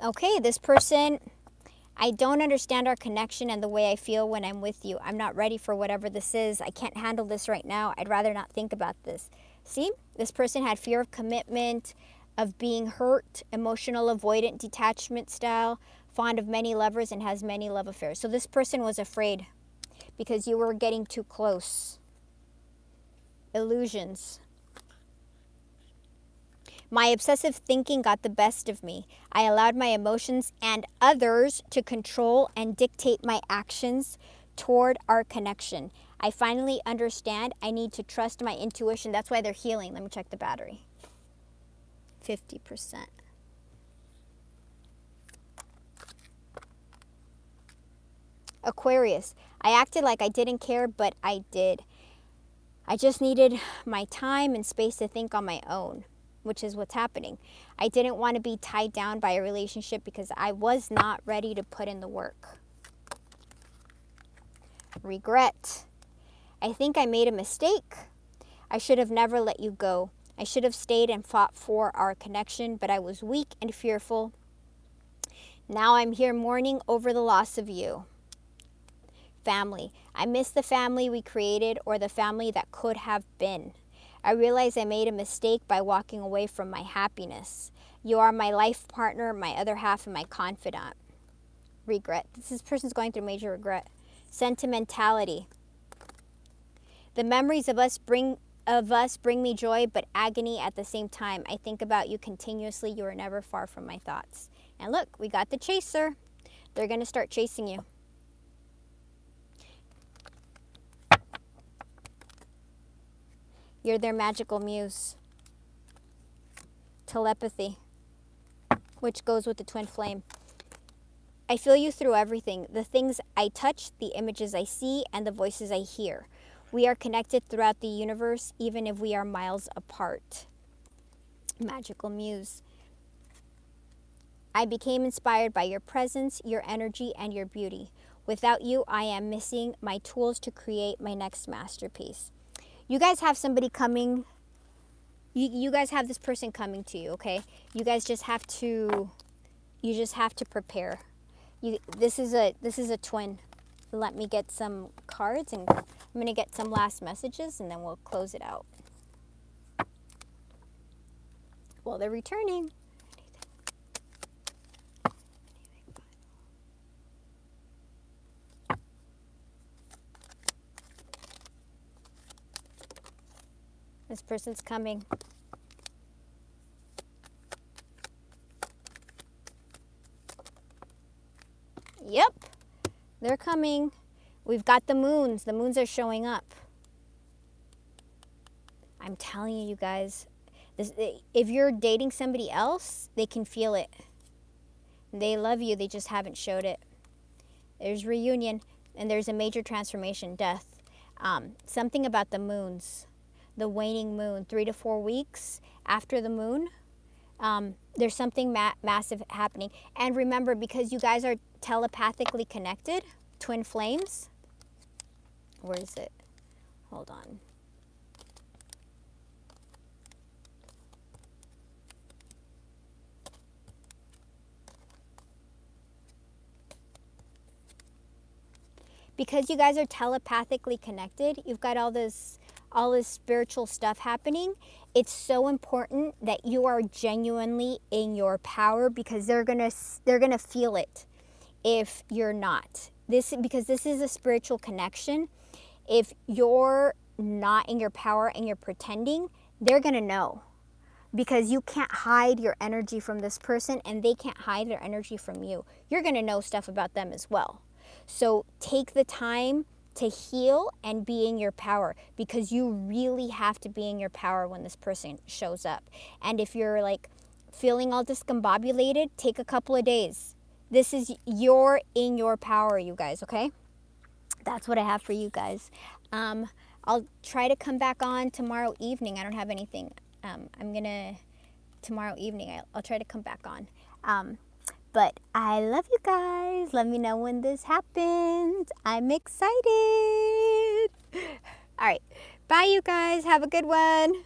Okay, this person, I don't understand our connection and the way I feel when I'm with you. I'm not ready for whatever this is. I can't handle this right now. I'd rather not think about this. See, this person had fear of commitment, of being hurt, emotional avoidant detachment style, fond of many lovers, and has many love affairs. So this person was afraid because you were getting too close. Illusions. My obsessive thinking got the best of me. I allowed my emotions and others to control and dictate my actions toward our connection. I finally understand I need to trust my intuition. That's why they're healing. Let me check the battery. 50%. Aquarius. I acted like I didn't care, but I did. I just needed my time and space to think on my own, which is what's happening. I didn't want to be tied down by a relationship because I was not ready to put in the work. Regret. I think I made a mistake. I should have never let you go. I should have stayed and fought for our connection, but I was weak and fearful. Now I'm here mourning over the loss of you. Family. I miss the family we created, or the family that could have been. I realize I made a mistake by walking away from my happiness. You are my life partner, my other half, and my confidant. Regret. This person's going through major regret. Sentimentality. The memories of us bring me joy, but agony at the same time. I think about you continuously. You are never far from my thoughts. And look, we got the chaser. They're going to start chasing you. You're their magical muse. Telepathy, which goes with the twin flame. I feel you through everything. The things I touch, the images I see, and the voices I hear. We are connected throughout the universe, even if we are miles apart. Magical muse. I became inspired by your presence, your energy, and your beauty. Without you, I am missing my tools to create my next masterpiece. You guys have somebody coming. You guys have this person coming to you, okay? You guys just have to prepare. This is a twin. Let me get some cards, and I'm going to get some last messages, and then we'll close it out. Well, they're returning. This person's coming. Yep, they're coming. We've got the moons. The moons are showing up. I'm telling you guys, if you're dating somebody else, they can feel it. They love you. They just haven't showed it. There's reunion, and there's a major transformation, death. Something about the moons, the waning moon, 3 to 4 weeks after the moon. There's something massive happening. And remember, because you guys are telepathically connected, twin flames. Where is it? Hold on. Because you guys are telepathically connected, you've got all this spiritual stuff happening. It's so important that you are genuinely in your power, because they're gonna feel it if you're not. Because this is a spiritual connection. If you're not in your power and you're pretending, they're gonna know, because you can't hide your energy from this person, and they can't hide their energy from you. You're gonna know stuff about them as well. So take the time to heal and be in your power, because you really have to be in your power when this person shows up. And if you're like feeling all discombobulated, take a couple of days. You're in your power, you guys, okay? That's what I have for you guys. I'll try to come back on tomorrow evening. I don't have anything. Tomorrow evening, I'll try to come back on. But I love you guys. Let me know when this happens. I'm excited. All right. Bye, you guys. Have a good one.